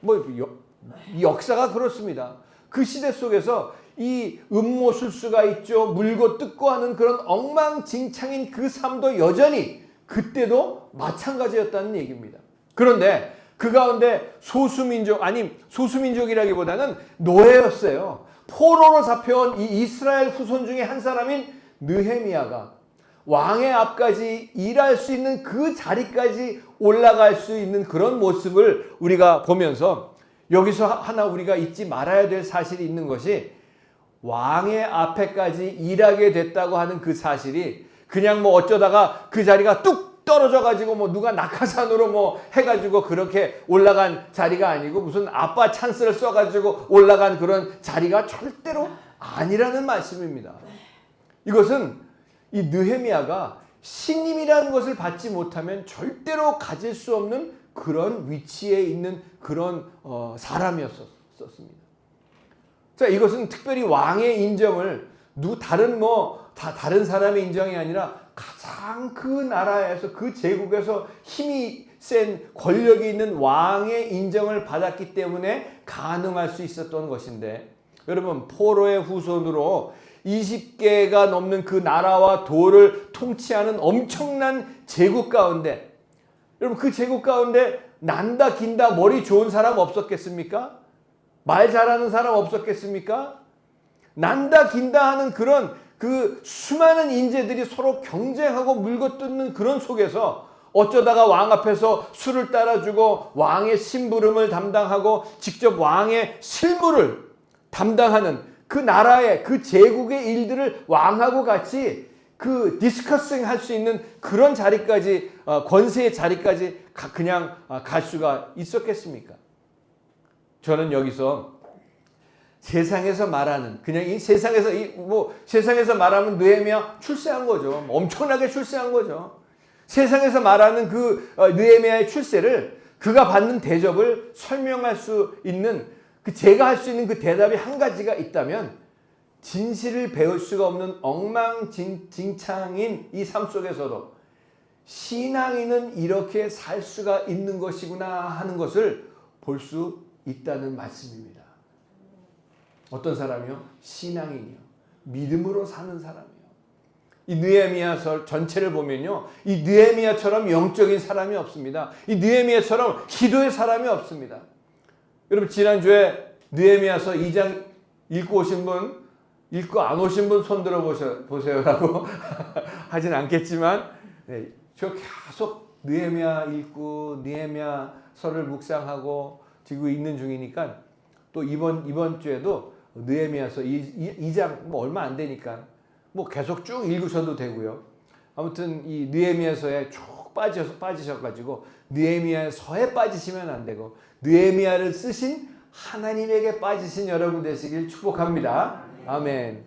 역사가 그렇습니다. 그 시대 속에서 이 음모술수가 있죠. 물고 뜯고 하는 그런 엉망진창인 그 삶도 여전히 그때도 마찬가지였다는 얘기입니다. 그런데 그 가운데 소수민족이라기보다는 노예였어요. 포로로 잡혀온 이 이스라엘 후손 중에 한 사람인 느헤미야가 왕의 앞까지 일할 수 있는 그 자리까지 올라갈 수 있는 그런 모습을 우리가 보면서 여기서 하나 우리가 잊지 말아야 될 사실이 있는 것이 왕의 앞에까지 일하게 됐다고 하는 그 사실이 그냥 어쩌다가 그 자리가 뚝 떨어져 가지고 누가 낙하산으로 해가지고 그렇게 올라간 자리가 아니고 무슨 아빠 찬스를 써가지고 올라간 그런 자리가 절대로 아니라는 말씀입니다. 이것은 이 느헤미야가 신임이라는 것을 받지 못하면 절대로 가질 수 없는 그런 위치에 있는 그런 사람이었습니다. 자, 이것은 특별히 왕의 인정을 다른 사람의 인정이 아니라 가장 그 나라에서 그 제국에서 힘이 센 권력이 있는 왕의 인정을 받았기 때문에 가능할 수 있었던 것인데 여러분 포로의 후손으로 20개가 넘는 그 나라와 도를 통치하는 엄청난 제국 가운데 여러분 그 제국 가운데 난다 긴다 머리 좋은 사람 없었겠습니까? 말 잘하는 사람 없었겠습니까? 난다 긴다 하는 그런 그 수많은 인재들이 서로 경쟁하고 물고 뜯는 그런 속에서 어쩌다가 왕 앞에서 술을 따라주고 왕의 심부름을 담당하고 직접 왕의 실무를 담당하는 그 나라의 그 제국의 일들을 왕하고 같이 그 디스커싱 할 수 있는 그런 자리까지 권세의 자리까지 그냥 갈 수가 있었겠습니까? 저는 여기서 세상에서 말하는, 그냥 이 세상에서 세상에서 말하면 느헤미야 출세한 거죠. 엄청나게 출세한 거죠. 세상에서 말하는 그 느헤미야의 출세를, 그가 받는 대접을 설명할 수 있는, 제가 할 수 있는 그 대답이 한 가지가 있다면, 진실을 배울 수가 없는 엉망진창인 이 삶 속에서도 신앙인은 이렇게 살 수가 있는 것이구나 하는 것을 볼 수 있다는 말씀입니다. 어떤 사람이요? 신앙인이요. 믿음으로 사는 사람이요. 이 느헤미야서 전체를 보면요, 이 느헤미야처럼 영적인 사람이 없습니다. 이 느헤미야처럼 기도의 사람이 없습니다. 여러분, 지난주에 느헤미야서 2장 읽고 오신 분, 읽고 안 오신 분 손 들어 보세요라고 하진 않겠지만, 네, 저 계속 느헤미야 읽고 느헤미야서를 묵상하고 지금 있는 중이니까, 또 이번 주에도 느헤미야서 2장 얼마 안 되니까 계속 쭉 읽으셔도 되고요. 아무튼 이 느헤미야서에 쭉 빠지셔가지고 느헤미야서에 빠지시면 안 되고, 느헤미야를 쓰신 하나님에게 빠지신 여러분 되시길 축복합니다. 아멘.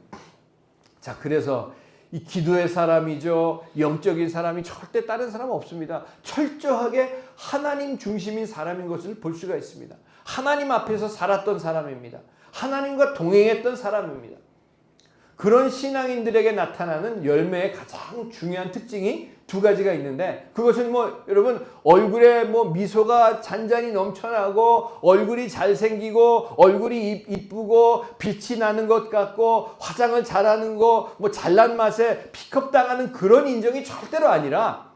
자, 그래서 이 기도의 사람이죠. 영적인 사람이 절대 다른 사람은 없습니다. 철저하게 하나님 중심인 사람인 것을 볼 수가 있습니다. 하나님 앞에서 살았던 사람입니다. 하나님과 동행했던 사람입니다. 그런 신앙인들에게 나타나는 열매의 가장 중요한 특징이 두 가지가 있는데, 그것은 여러분, 얼굴에 미소가 잔잔히 넘쳐나고, 얼굴이 잘생기고, 얼굴이 이쁘고, 빛이 나는 것 같고, 화장을 잘하는 거, 잘난 맛에 픽업 당하는 그런 인정이 절대로 아니라,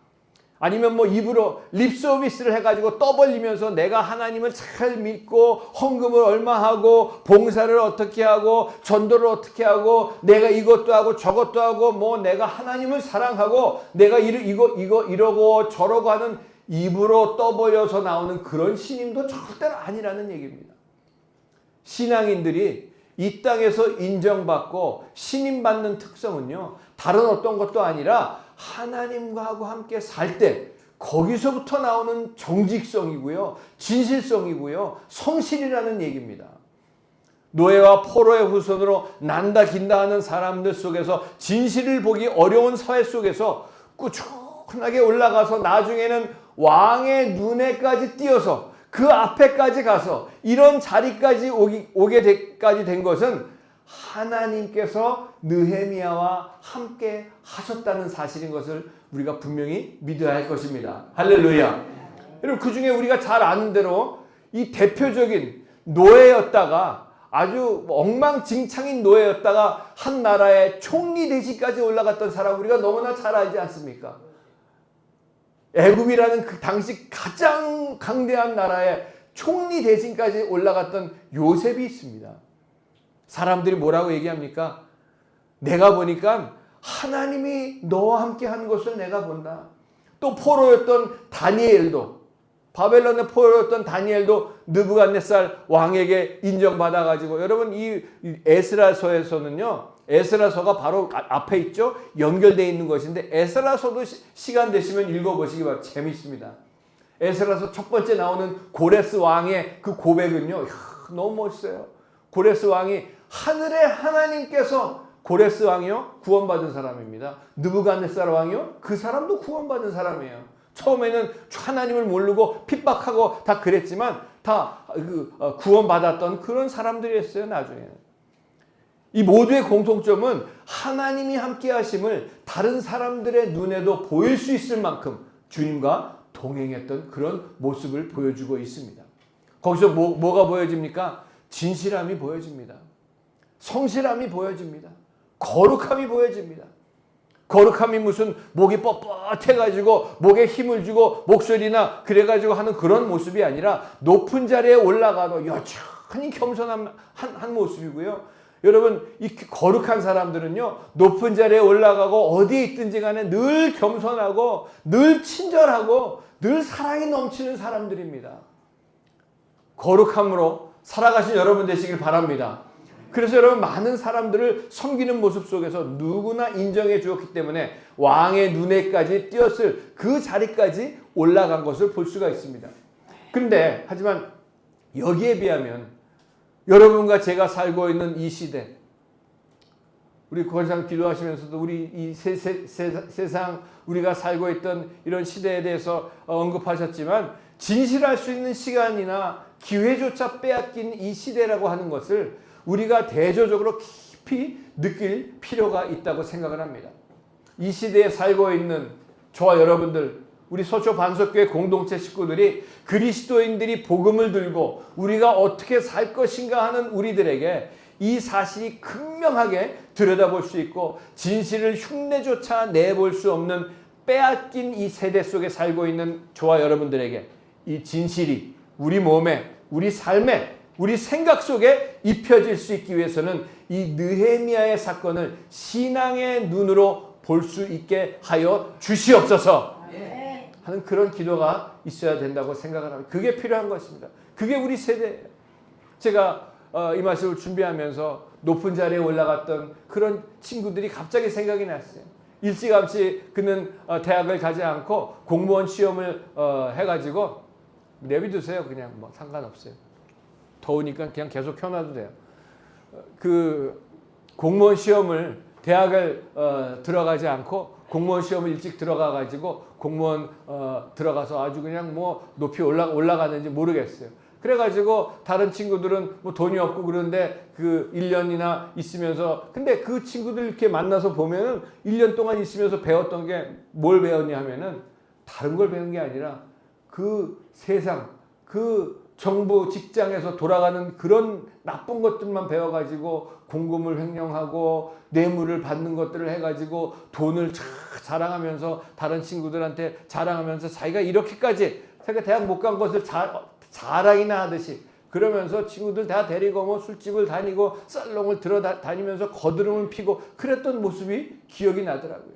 아니면 입으로 립 서비스를 해가지고 떠벌리면서 내가 하나님을 잘 믿고 헌금을 얼마 하고 봉사를 어떻게 하고 전도를 어떻게 하고 내가 이것도 하고 저것도 하고 내가 하나님을 사랑하고 내가 이러고 저러고 하는, 입으로 떠벌려서 나오는 그런 신임도 절대로 아니라는 얘기입니다. 신앙인들이 이 땅에서 인정받고 신임받는 특성은요, 다른 어떤 것도 아니라 하나님과 함께 살 때 거기서부터 나오는 정직성이고요, 진실성이고요, 성실이라는 얘기입니다. 노예와 포로의 후손으로 난다 긴다 하는 사람들 속에서 진실을 보기 어려운 사회 속에서 꾸준하게 올라가서 나중에는 왕의 눈에까지 띄어서 그 앞에까지 가서 이런 자리까지 오게 된 것은 하나님께서 느헤미야와 함께 하셨다는 사실인 것을 우리가 분명히 믿어야 할 것입니다. 할렐루야. 여러분, 그 중에 우리가 잘 아는 대로 이 대표적인 노예였다가, 아주 엉망진창인 노예였다가 한 나라의 총리 대신까지 올라갔던 사람, 우리가 너무나 잘 알지 않습니까? 애굽이라는 그 당시 가장 강대한 나라의 총리 대신까지 올라갔던 요셉이 있습니다. 사람들이 뭐라고 얘기합니까? 내가 보니까 하나님이 너와 함께 하는 것을 내가 본다. 또 포로였던 다니엘도, 바벨론의 포로였던 다니엘도 느부갓네살 왕에게 인정받아가지고, 여러분 이 에스라서에서는요, 에스라서가 바로 앞에 있죠. 연결되어 있는 것인데, 에스라서도 시간 되시면 읽어보시기 바랍니다. 재밌습니다. 에스라서 첫 번째 나오는 고레스 왕의 그 고백은요, 너무 멋있어요. 고레스 왕이 하늘의 하나님께서, 고레스 왕이요 구원받은 사람입니다. 느부갓네살 왕이요 그 사람도 구원받은 사람이에요. 처음에는 하나님을 모르고 핍박하고 다 그랬지만 다 구원받았던 그런 사람들이었어요. 나중에는 이 모두의 공통점은 하나님이 함께 하심을 다른 사람들의 눈에도 보일 수 있을 만큼 주님과 동행했던 그런 모습을 보여주고 있습니다. 거기서 뭐가 보여집니까? 진실함이 보여집니다. 성실함이 보여집니다. 거룩함이 보여집니다. 거룩함이 무슨 목이 뻣뻣해가지고 목에 힘을 주고 목소리나 그래가지고 하는 그런 모습이 아니라 높은 자리에 올라가도 여전히 겸손한 한 모습이고요. 여러분, 이 거룩한 사람들은요, 높은 자리에 올라가고 어디에 있든지 간에 늘 겸손하고 늘 친절하고 늘 사랑이 넘치는 사람들입니다. 거룩함으로 살아가신 여러분 되시길 바랍니다. 그래서 여러분, 많은 사람들을 섬기는 모습 속에서 누구나 인정해 주었기 때문에 왕의 눈에까지 띄었을 그 자리까지 올라간 것을 볼 수가 있습니다. 그런데 하지만 여기에 비하면 여러분과 제가 살고 있는 이 시대, 우리 권상 기도하시면서도 우리 이 세상 우리가 살고 있던 이런 시대에 대해서 언급하셨지만 진실할 수 있는 시간이나 기회조차 빼앗긴 이 시대라고 하는 것을 우리가 대조적으로 깊이 느낄 필요가 있다고 생각을 합니다. 이 시대에 살고 있는 저와 여러분들, 우리 서초 반석교회 공동체 식구들이 그리스도인들이 복음을 들고 우리가 어떻게 살 것인가 하는 우리들에게 이 사실이 극명하게 들여다볼 수 있고 진실을 흉내조차 내볼 수 없는 빼앗긴 이 세대 속에 살고 있는 저와 여러분들에게 이 진실이 우리 몸에, 우리 삶에, 우리 생각 속에 입혀질 수 있기 위해서는 이 느헤미야의 사건을 신앙의 눈으로 볼 수 있게 하여 주시옵소서 하는 그런 기도가 있어야 된다고 생각을 합니다. 그게 필요한 것입니다. 그게 우리 세대예요. 제가 이 말씀을 준비하면서 높은 자리에 올라갔던 그런 친구들이 갑자기 생각이 났어요. 일찌감치 그는 대학을 가지 않고 공무원 시험을 해가지고 내비두세요. 그냥 뭐 상관없어요. 더우니까 그냥 계속 켜놔도 돼요. 그 공무원 시험을 대학을 들어가지 않고 공무원 시험을 일찍 들어가가지고 공무원 들어가서 아주 그냥 뭐 높이 올라가는지 모르겠어요. 그래가지고 다른 친구들은 뭐 돈이 없고 그런데 그 1년이나 있으면서 근데 그 친구들 이렇게 만나서 보면은 1년 동안 있으면서 배웠던 게 뭘 배웠냐 하면은 다른 걸 배운 게 아니라 그 세상 그 정부 직장에서 돌아가는 그런 나쁜 것들만 배워가지고 공금을 횡령하고 뇌물을 받는 것들을 해가지고 돈을 자랑하면서 다른 친구들한테 자랑하면서 자기가 이렇게까지 자기가 대학 못 간 것을 자랑이나 하듯이 그러면서 친구들 다 데리고 뭐 술집을 다니고 살롱을 들어다니면서 거드름을 피고 그랬던 모습이 기억이 나더라고요.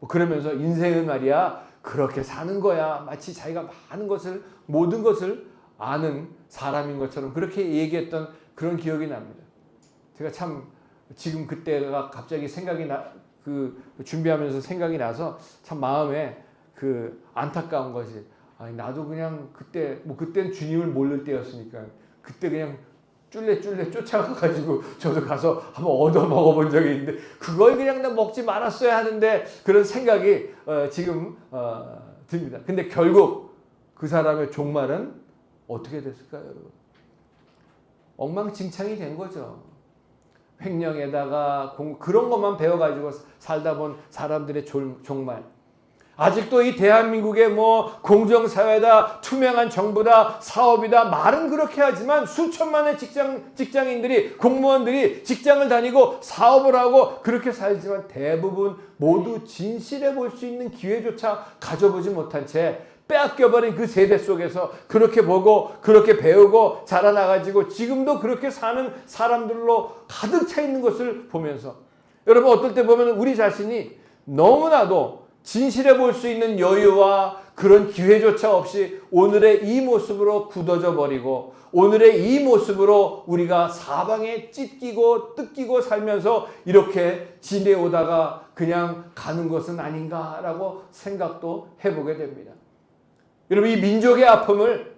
그러면서 인생은 말이야 그렇게 사는 거야. 마치 자기가 많은 것을 모든 것을 아는 사람인 것처럼 그렇게 얘기했던 그런 기억이 납니다. 제가 참 지금 그때가 갑자기 생각이 준비하면서 생각이 나서 참 마음에 안타까운 것이 아니 나도 그냥 그때는 주님을 모를 때였으니까 그때 그냥 쫄래 쫓아가가지고 저도 가서 한번 얻어 먹어본 적이 있는데 그걸 그냥 나 먹지 말았어야 하는데 그런 생각이 지금 듭니다. 근데 결국 그 사람의 종말은 어떻게 됐을까요, 여러분? 엉망진창이 된 거죠. 횡령에다가 그런 것만 배워가지고 살다 본 사람들의 종말. 아직도 이 대한민국의 뭐 공정사회다, 투명한 정부다, 사업이다, 말은 그렇게 하지만 수천만의 직장인들이, 공무원들이 직장을 다니고 사업을 하고 그렇게 살지만 대부분 모두 진실해 볼 수 있는 기회조차 가져보지 못한 채 빼앗겨버린 그 세대 속에서 그렇게 보고 그렇게 배우고 자라나가지고 지금도 그렇게 사는 사람들로 가득 차 있는 것을 보면서 여러분 어떨 때 보면 우리 자신이 너무나도 진실해 볼 수 있는 여유와 그런 기회조차 없이 오늘의 이 모습으로 굳어져 버리고 오늘의 이 모습으로 우리가 사방에 찢기고 뜯기고 살면서 이렇게 지내오다가 그냥 가는 것은 아닌가라고 생각도 해보게 됩니다. 여러분 이 민족의 아픔을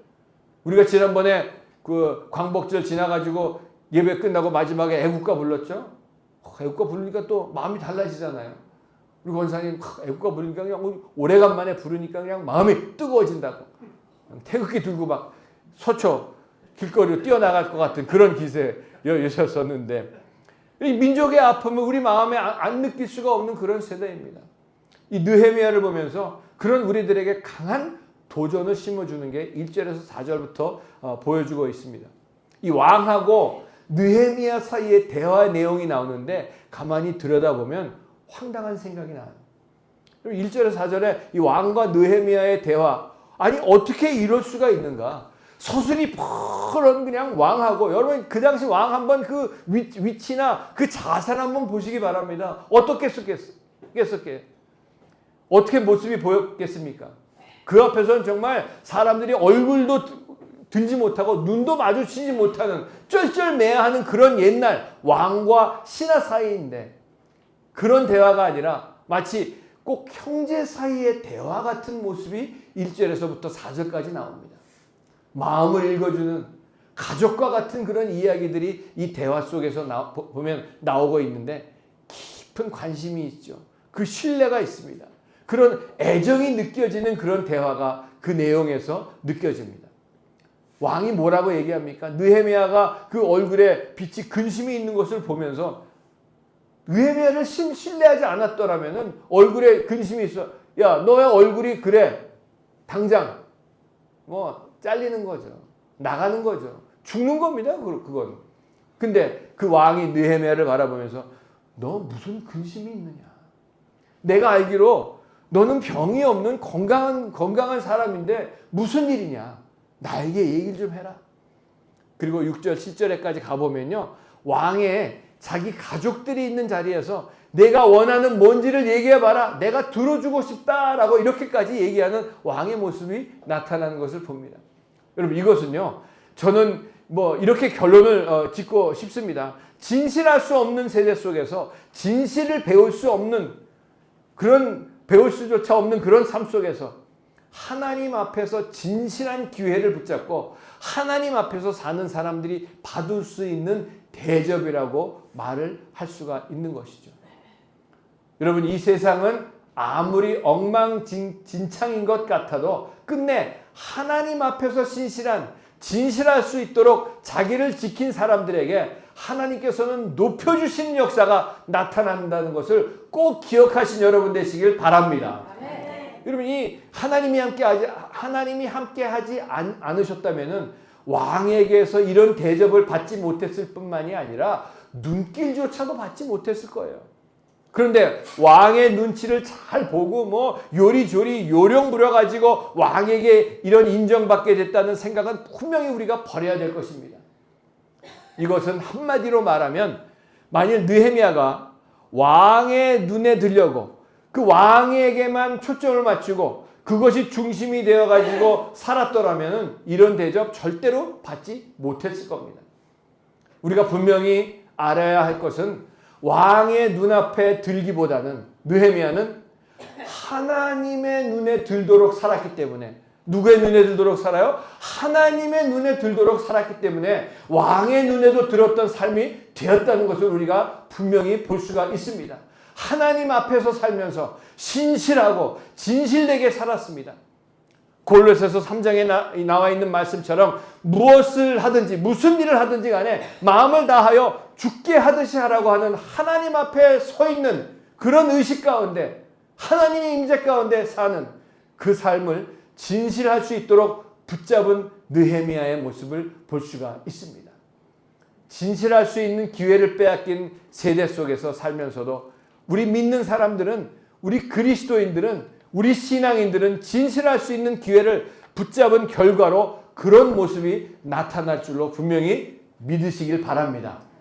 우리가 지난번에 그 광복절 지나가지고 예배 끝나고 마지막에 애국가 불렀죠. 애국가 부르니까 또 마음이 달라지잖아요. 우리 권사님 애국가 부르니까 그냥 오래간만에 부르니까 그냥 마음이 뜨거워진다고. 태극기 들고 막 서초 길거리로 뛰어나갈 것 같은 그런 기세였었는데 이 민족의 아픔을 우리 마음에 안 느낄 수가 없는 그런 세대입니다. 이 느헤미야를 보면서 그런 우리들에게 강한 도전을 심어주는 게 1절에서 4절부터 보여주고 있습니다. 이 왕하고 느헤미야 사이의 대화 내용이 나오는데 가만히 들여다보면 황당한 생각이 나요. 1절에서 4절에 이 왕과 느헤미야의 대화 아니 어떻게 이럴 수가 있는가. 서술이 푸른 그냥 왕하고 여러분 그 당시 왕 한번 그 위치나 그 자세를 한번 보시기 바랍니다. 어떻게 했겠어요? 어떻게 모습이 보였겠습니까? 그 앞에서는 정말 사람들이 얼굴도 들지 못하고 눈도 마주치지 못하는 쩔쩔매야하는 그런 옛날 왕과 신하 사이인데 그런 대화가 아니라 마치 꼭 형제 사이의 대화 같은 모습이 1절에서부터 4절까지 나옵니다. 마음을 읽어주는 가족과 같은 그런 이야기들이 이 대화 속에서 보면 나오고 있는데 깊은 관심이 있죠. 그 신뢰가 있습니다. 그런 애정이 느껴지는 그런 대화가 그 내용에서 느껴집니다. 왕이 뭐라고 얘기합니까? 느헤미야가 그 얼굴에 빛이 근심이 있는 것을 보면서 느헤미야를 신뢰하지 않았더라면 얼굴에 근심이 있어. 야, 너의 얼굴이 그래. 당장 잘리는 거죠. 나가는 거죠. 죽는 겁니다. 그건. 근데 그 왕이 느헤미야를 바라보면서 너 무슨 근심이 있느냐? 내가 알기로 너는 병이 없는 건강한 사람인데 무슨 일이냐? 나에게 얘기를 좀 해라. 그리고 6절, 7절에까지 가보면요. 왕의 자기 가족들이 있는 자리에서 내가 원하는 뭔지를 얘기해봐라. 내가 들어주고 싶다라고 이렇게까지 얘기하는 왕의 모습이 나타나는 것을 봅니다. 여러분 이것은요. 저는 이렇게 결론을 짓고 싶습니다. 진실할 수 없는 세대 속에서 진실을 배울 수조차 없는 그런 삶 속에서 하나님 앞에서 진실한 기회를 붙잡고 하나님 앞에서 사는 사람들이 받을 수 있는 대접이라고 말을 할 수가 있는 것이죠. 여러분 이 세상은 아무리 엉망진창인 것 같아도 끝내 하나님 앞에서 진실할 수 있도록 자기를 지킨 사람들에게 하나님께서는 높여주시는 역사가 나타난다는 것을 꼭 기억하신 여러분 되시길 바랍니다. 여러분 이 하나님이 함께하지 않으셨다면은 왕에게서 이런 대접을 받지 못했을 뿐만이 아니라 눈길조차도 받지 못했을 거예요. 그런데 왕의 눈치를 잘 보고 요리조리 요령 부려가지고 왕에게 이런 인정받게 됐다는 생각은 분명히 우리가 버려야 될 것입니다. 이것은 한마디로 말하면 만일 느헤미야가 왕의 눈에 들려고 그 왕에게만 초점을 맞추고 그것이 중심이 되어가지고 살았더라면 이런 대접 절대로 받지 못했을 겁니다. 우리가 분명히 알아야 할 것은 왕의 눈앞에 들기보다는 느헤미야는 하나님의 눈에 들도록 살았기 때문에 누구의 눈에 들도록 살아요? 하나님의 눈에 들도록 살았기 때문에 왕의 눈에도 들었던 삶이 되었다는 것을 우리가 분명히 볼 수가 있습니다. 하나님 앞에서 살면서 신실하고 진실되게 살았습니다. 골로새서 3장에 나와 있는 말씀처럼 무엇을 하든지 무슨 일을 하든지 간에 마음을 다하여 죽게 하듯이 하라고 하는 하나님 앞에 서 있는 그런 의식 가운데 하나님의 임재 가운데 사는 그 삶을 진실할 수 있도록 붙잡은 느헤미야의 모습을 볼 수가 있습니다. 진실할 수 있는 기회를 빼앗긴 세대 속에서 살면서도 우리 믿는 사람들은 우리 그리스도인들은 우리 신앙인들은 진실할 수 있는 기회를 붙잡은 결과로 그런 모습이 나타날 줄로 분명히 믿으시길 바랍니다.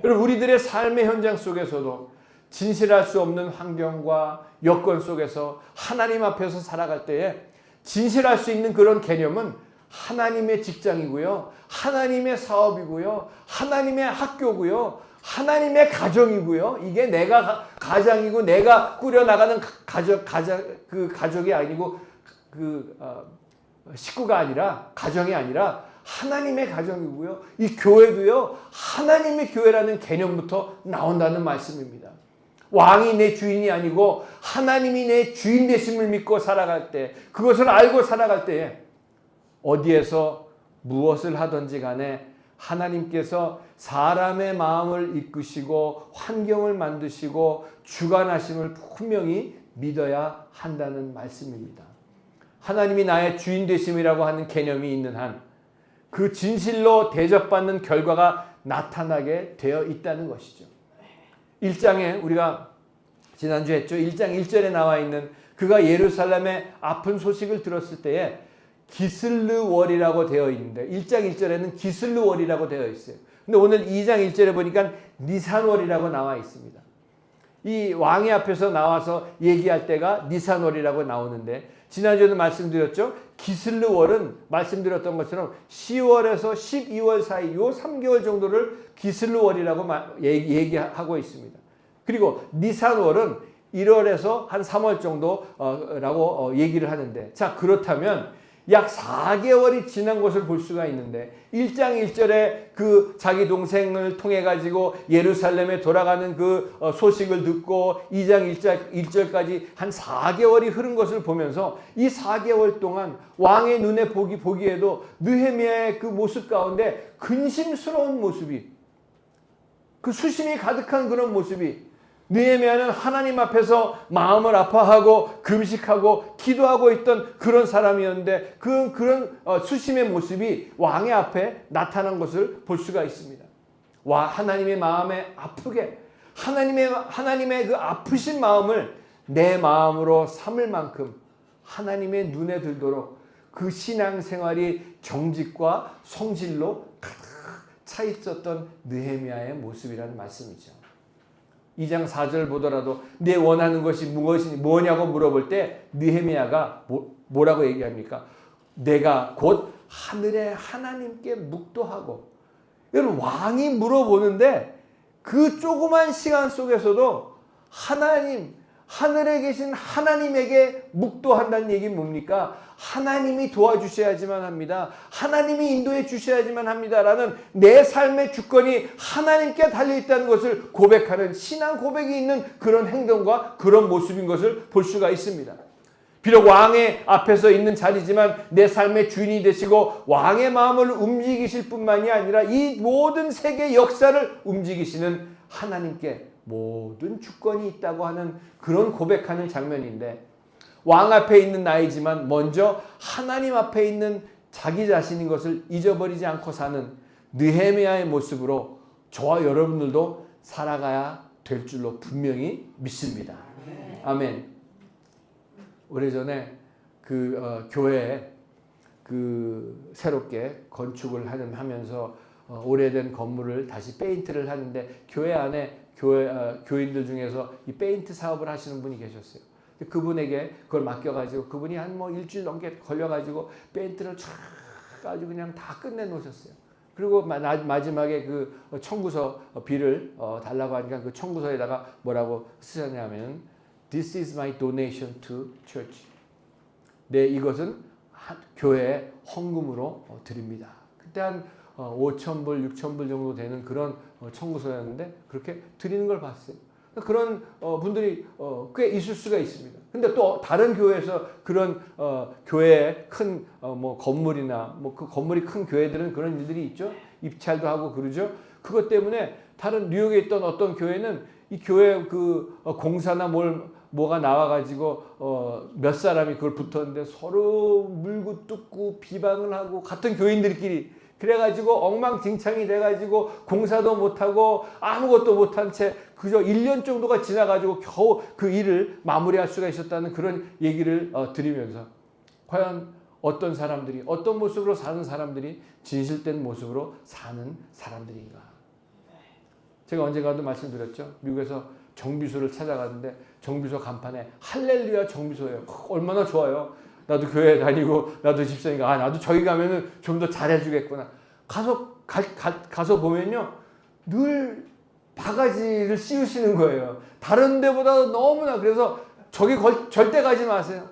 여러분 우리들의 삶의 현장 속에서도 진실할 수 없는 환경과 여건 속에서 하나님 앞에서 살아갈 때에 진실할 수 있는 그런 개념은 하나님의 직장이고요. 하나님의 사업이고요. 하나님의 학교고요. 하나님의 가정이고요. 이게 내가 가장이고 내가 꾸려나가는 가족이 아니고 식구가 아니라 가정이 아니라 하나님의 가정이고요. 이 교회도요. 하나님의 교회라는 개념부터 나온다는 말씀입니다. 왕이 내 주인이 아니고 하나님이 내 주인 되심을 믿고 살아갈 때 그것을 알고 살아갈 때에 어디에서 무엇을 하든지 간에 하나님께서 사람의 마음을 이끄시고 환경을 만드시고 주관하심을 분명히 믿어야 한다는 말씀입니다. 하나님이 나의 주인 되심이라고 하는 개념이 있는 한 그 진실로 대접받는 결과가 나타나게 되어 있다는 것이죠. 1장에 우리가 지난주에 했죠. 1장 1절에 나와 있는 그가 예루살렘의 아픈 소식을 들었을 때에 기슬르월이라고 되어 있는데 1장 1절에는 기슬르월이라고 되어 있어요. 근데 오늘 2장 1절에 보니까 니산월이라고 나와 있습니다. 이 왕의 앞에서 나와서 얘기할 때가 니산월이라고 나오는데 지난주에도 말씀드렸죠. 기슬르월은 말씀드렸던 것처럼 10월에서 12월 사이 요 3개월 정도를 기슬르월이라고 얘기하고 있습니다. 그리고 니산월은 1월에서 한 3월 정도라고 얘기를 하는데 자 그렇다면 약 4개월이 지난 것을 볼 수가 있는데 1장 1절에 그 자기 동생을 통해 가지고 예루살렘에 돌아가는 그 소식을 듣고 2장 1절까지 한 4개월이 흐른 것을 보면서 이 4개월 동안 왕의 눈에 보기에도 느헤미야의 그 모습 가운데 근심스러운 모습이, 그 수심이 가득한 그런 모습이, 느헤미야는 하나님 앞에서 마음을 아파하고 금식하고 기도하고 있던 그런 사람이었는데 그런 수심의 모습이 왕의 앞에 나타난 것을 볼 수가 있습니다. 하나님의 마음에 아프게 하나님의 그 아프신 마음을 내 마음으로 삼을 만큼 하나님의 눈에 들도록 그 신앙생활이 정직과 성질로 가득 차 있었던 느헤미야의 모습이라는 말씀이죠. 2장 4절 보더라도 내 원하는 것이 뭐냐고 물어볼 때 느헤미야가 뭐라고 얘기합니까? 내가 곧 하늘의 하나님께 묵도하고. 여러분, 왕이 물어보는데 그 조그만 시간 속에서도 하늘에 계신 하나님에게 묵도한다는 얘기는 뭡니까? 하나님이 도와주셔야지만 합니다. 하나님이 인도해 주셔야지만 합니다라는 내 삶의 주권이 하나님께 달려있다는 것을 고백하는 신앙 고백이 있는 그런 행동과 그런 모습인 것을 볼 수가 있습니다. 비록 왕의 앞에서 있는 자리지만 내 삶의 주인이 되시고 왕의 마음을 움직이실 뿐만이 아니라 이 모든 세계 역사를 움직이시는 하나님께 모든 주권이 있다고 하는 그런 고백하는 장면인데, 왕 앞에 있는 나이지만 먼저 하나님 앞에 있는 자기 자신인 것을 잊어버리지 않고 사는 느헤미야의 모습으로 저와 여러분들도 살아가야 될 줄로 분명히 믿습니다. 아멘. 오래전에 교회에 새롭게 건축을 하면서 오래된 건물을 다시 페인트를 하는데 교회 안에 교인들 중에서 이 페인트 사업을 하시는 분이 계셨어요. 그분에게 그걸 맡겨가지고 그분이 한 일주일 넘게 걸려가지고 페인트를 쫙 아주 그냥 다 끝내 놓으셨어요. 그리고 마지막에 그 청구서 비를 달라고 하니까 그 청구서에다가 뭐라고 쓰셨냐면 This is my donation to church. 네, 이것은 교회에 헌금으로 드립니다. 그때 한 5,000불, 6,000불 정도 되는 그런 청구서였는데 그렇게 드리는 걸 봤어요. 그런 분들이 꽤 있을 수가 있습니다. 근데 또 다른 교회에서 그런 교회에 큰 건물이나 그 건물이 큰 교회들은 그런 일들이 있죠. 입찰도 하고 그러죠. 그것 때문에 다른 뉴욕에 있던 어떤 교회는 이 교회 그 공사나 뭐가 나와가지고 몇 사람이 그걸 붙었는데 서로 물고 뜯고 비방을 하고 같은 교인들끼리 그래가지고 엉망진창이 돼가지고 공사도 못하고 아무것도 못한 채 그저 1년 정도가 지나가지고 겨우 그 일을 마무리할 수가 있었다는 그런 얘기를 드리면서 과연 어떤 사람들이 어떤 모습으로 사는 사람들이 진실된 모습으로 사는 사람들인가. 제가 언젠가도 말씀드렸죠. 미국에서 정비소를 찾아갔는데 정비소 간판에 할렐루야 정비소예요. 얼마나 좋아요. 나도 교회 다니고 나도 집사니까 나도 저기 가면은 좀 더 잘해주겠구나. 가서 보면요 늘 바가지를 씌우시는 거예요. 다른 데보다 너무나. 그래서 저기 절대 가지 마세요.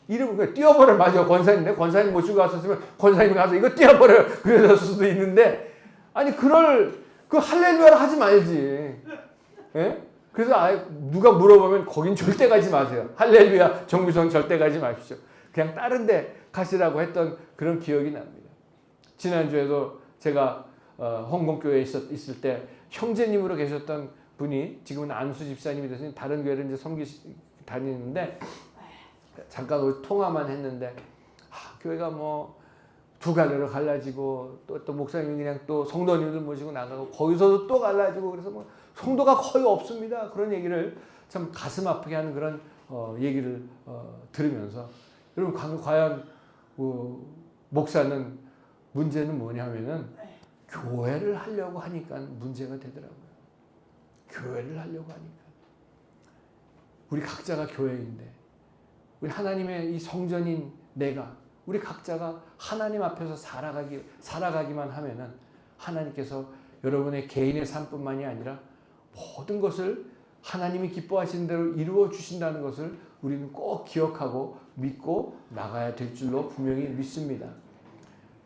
이름 뛰어버려. 맞아, 권사님 모시고 갔었으면 권사님이 가서 이거 뛰어버려 그랬을 수도 있는데 아니 그 할렐루야를 하지 말지. 예? 그래서 누가 물어보면 거긴 절대 가지 마세요. 할렐루야 정비소는 절대 가지 마십시오. 그냥 다른 데 가시라고 했던 그런 기억이 납니다. 지난주에도 제가 홍콩교회에 있을 때 형제님으로 계셨던 분이 지금은 안수 집사님이 돼서 다른 교회를 이제 다니는데 잠깐 우리 통화만 했는데 교회가 두 갈래로 갈라지고 또 목사님이 그냥 또 성도님들 모시고 나가고 거기서도 또 갈라지고 그래서 성도가 거의 없습니다. 그런 얘기를 참 가슴 아프게 하는 그런 얘기를 들으면서 여러분 과연 목사는 문제는 뭐냐면은 교회를 하려고 하니까 문제가 되더라고요. 교회를 하려고 하니까 우리 각자가 교회인데 우리 하나님의 이 성전인 내가 우리 각자가 하나님 앞에서 살아가기만 하면은 하나님께서 여러분의 개인의 삶뿐만이 아니라 모든 것을 하나님이 기뻐하시는 대로 이루어 주신다는 것을 우리는 꼭 기억하고 믿고 나가야 될 줄로 분명히 믿습니다.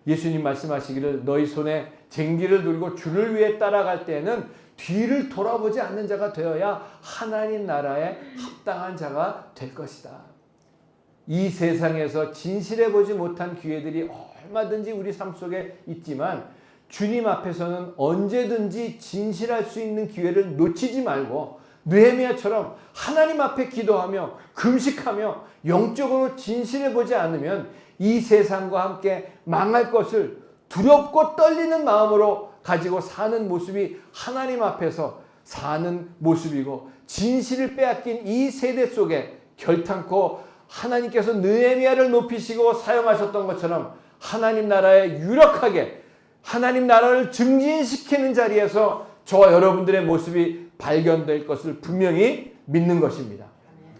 예수님 말씀하시기를 너희 손에 쟁기를 들고 주를 위해 따라갈 때에는 뒤를 돌아보지 않는 자가 되어야 하나님 나라에 합당한 자가 될 것이다. 이 세상에서 진실해 보지 못한 기회들이 얼마든지 우리 삶 속에 있지만 주님 앞에서는 언제든지 진실할 수 있는 기회를 놓치지 말고 느헤미야처럼 하나님 앞에 기도하며 금식하며 영적으로 진실해 보지 않으면 이 세상과 함께 망할 것을 두렵고 떨리는 마음으로 가지고 사는 모습이 하나님 앞에서 사는 모습이고 진실을 빼앗긴 이 세대 속에 결탄코 하나님께서 느헤미야를 높이시고 사용하셨던 것처럼 하나님 나라에 유력하게 하나님 나라를 증진시키는 자리에서 저와 여러분들의 모습이 발견될 것을 분명히 믿는 것입니다.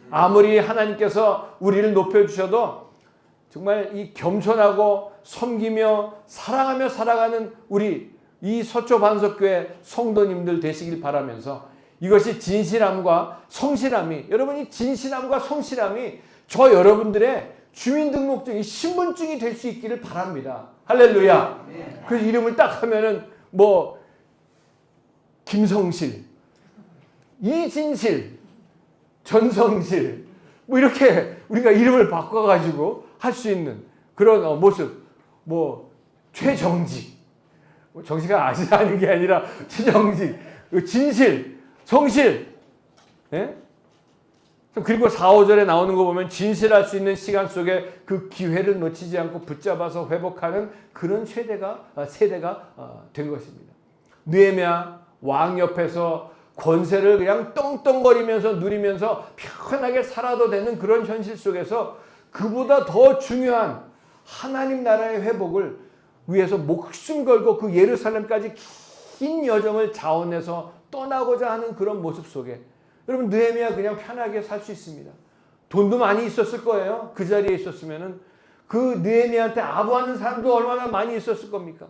아무리 하나님께서 우리를 높여주셔도 정말 이 겸손하고 섬기며 사랑하며 살아가는 우리 이 서초 반석교회 성도님들 되시길 바라면서 이것이 진실함과 성실함이 여러분이 진실함과 성실함이 저 여러분들의 주민등록증이 신분증이 될 수 있기를 바랍니다. 할렐루야. 그래서 이름을 딱 하면은 뭐 김성실, 이진실, 전성실 뭐 이렇게 우리가 이름을 바꿔가지고 할 수 있는 그런 모습. 뭐 최정직, 정식가 아시는 게 아니라 최정직, 진실, 성실. 예? 그리고 4, 5절에 나오는 거 보면 진실할 수 있는 시간 속에 그 기회를 놓치지 않고 붙잡아서 회복하는 그런 세대가 된 것입니다. 느헤미야 왕 옆에서 권세를 그냥 떵떵거리면서 누리면서 편하게 살아도 되는 그런 현실 속에서 그보다 더 중요한 하나님 나라의 회복을 위해서 목숨 걸고 그 예루살렘까지 긴 여정을 자원해서 떠나고자 하는 그런 모습 속에 여러분 느헤미야 그냥 편하게 살 수 있습니다. 돈도 많이 있었을 거예요. 그 자리에 있었으면은 그 느헤미야한테 아부하는 사람도 얼마나 많이 있었을 겁니까?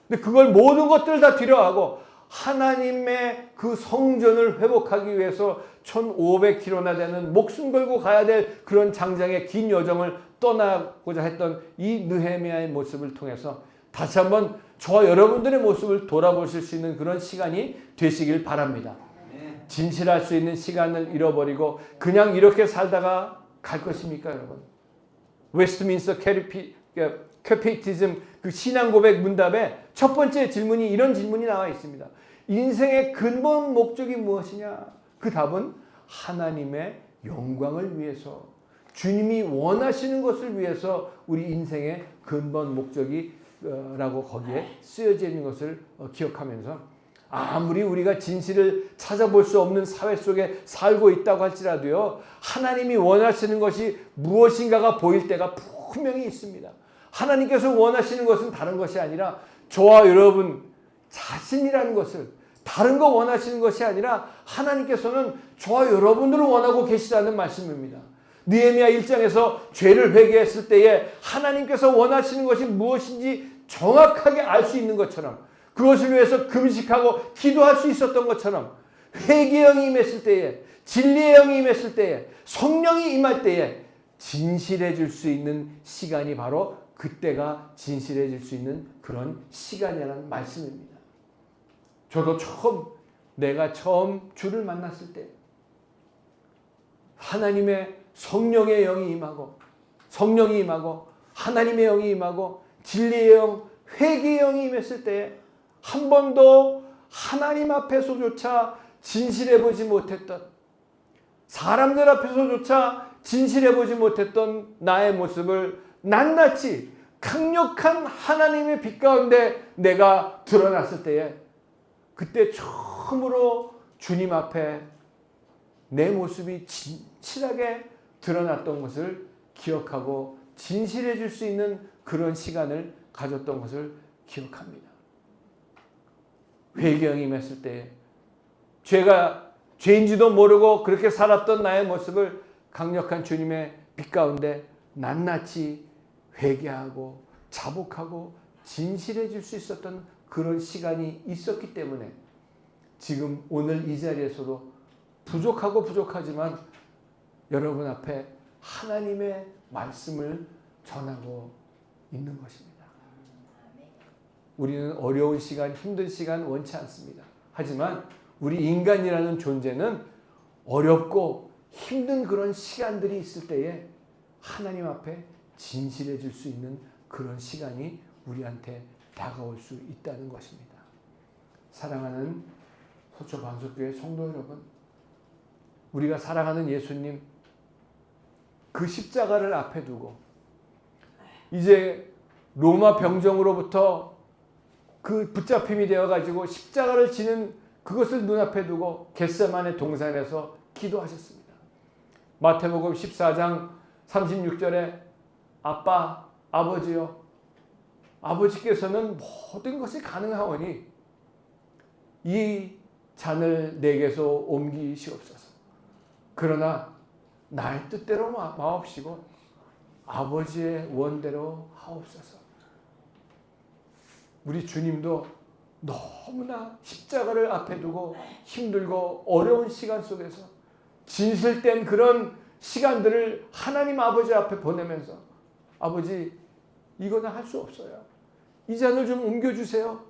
근데 그걸 모든 것들을 다 뒤로하고 하나님의 그 성전을 회복하기 위해서 1500km나 되는 목숨 걸고 가야 될 그런 장장의 긴 여정을 떠나고자 했던 이 느헤미야의 모습을 통해서 다시 한번 저와 여러분들의 모습을 돌아보실 수 있는 그런 시간이 되시길 바랍니다. 진실할 수 있는 시간을 잃어버리고 그냥 이렇게 살다가 갈 것입니까, 여러분? 웨스트민스터 캐피티즘 그 신앙 고백 문답에 첫 번째 질문이 이런 질문이 나와 있습니다. 인생의 근본 목적이 무엇이냐? 그 답은 하나님의 영광을 위해서 주님이 원하시는 것을 위해서 우리 인생의 근본 목적이라고 거기에 쓰여져 있는 것을 기억하면서 아무리 우리가 진실을 찾아볼 수 없는 사회 속에 살고 있다고 할지라도요. 하나님이 원하시는 것이 무엇인가가 보일 때가 분명히 있습니다. 하나님께서 원하시는 것은 다른 것이 아니라 저와 여러분 자신이라는 것을 다른 거 원하시는 것이 아니라 하나님께서는 저와 여러분들을 원하고 계시다는 말씀입니다. 느헤미야 1장에서 죄를 회개했을 때에 하나님께서 원하시는 것이 무엇인지 정확하게 알 수 있는 것처럼 그것을 위해서 금식하고 기도할 수 있었던 것처럼 회개의 영이 임했을 때에 진리의 영이 임했을 때에 성령이 임할 때에 진실해질 수 있는 시간이 바로 그때가 진실해질 수 있는 그런 시간이라는 말씀입니다. 저도 내가 처음 주를 만났을 때 하나님의 성령의 영이 임하고 성령이 임하고 하나님의 영이 임하고 진리의 영, 회개의 영이 임했을 때에 한 번도 하나님 앞에서조차 진실해보지 못했던 사람들 앞에서조차 진실해보지 못했던 나의 모습을 낱낱이 강력한 하나님의 빛 가운데 내가 드러났을 때에 그때 처음으로 주님 앞에 내 모습이 진실하게 드러났던 것을 기억하고 진실해질 수 있는 그런 시간을 가졌던 것을 기억합니다. 회개형이 임했을 때 죄가 죄인지도 모르고 그렇게 살았던 나의 모습을 강력한 주님의 빛 가운데 낱낱이 회개하고 자복하고 진실해질 수 있었던 그런 시간이 있었기 때문에 지금 오늘 이 자리에서도 부족하지만 여러분 앞에 하나님의 말씀을 전하고 있는 것입니다. 우리는 어려운 시간, 힘든 시간 원치 않습니다. 하지만 우리 인간이라는 존재는 어렵고 힘든 그런 시간들이 있을 때에 하나님 앞에 진실해질 수 있는 그런 시간이 우리한테 다가올 수 있다는 것입니다. 사랑하는 서초 반석교회 성도 여러분, 우리가 사랑하는 예수님, 그 십자가를 앞에 두고 이제 로마 병정으로부터 그 붙잡힘이 되어가지고 십자가를 지는 그것을 눈앞에 두고 겟세마네 동산에서 기도하셨습니다. 마태복음 14장 36절에 아빠, 아버지요, 아버지께서는 모든 것이 가능하오니 이 잔을 내게서 옮기시옵소서. 그러나 나의 뜻대로 마옵시고 아버지의 원대로 하옵소서. 우리 주님도 너무나 십자가를 앞에 두고 힘들고 어려운 시간 속에서 진실된 그런 시간들을 하나님 아버지 앞에 보내면서 아버지, 이거는 할 수 없어요. 이 잔을 좀 옮겨주세요.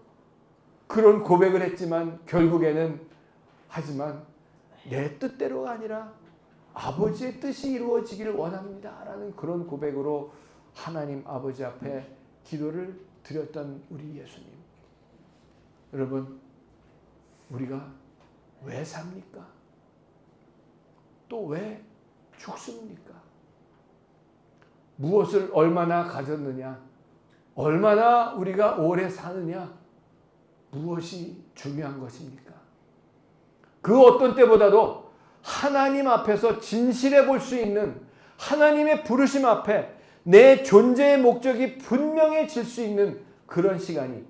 그런 고백을 했지만 결국에는 하지만 내 뜻대로가 아니라 아버지의 뜻이 이루어지기를 원합니다 라는 그런 고백으로 하나님 아버지 앞에 기도를 드렸던 우리 예수님. 여러분, 우리가 왜 삽니까? 또 왜 죽습니까? 무엇을 얼마나 가졌느냐, 얼마나 우리가 오래 사느냐, 무엇이 중요한 것입니까? 그 어떤 때보다도 하나님 앞에서 진실해 볼 수 있는 하나님의 부르심 앞에 내 존재의 목적이 분명해질 수 있는 그런 시간이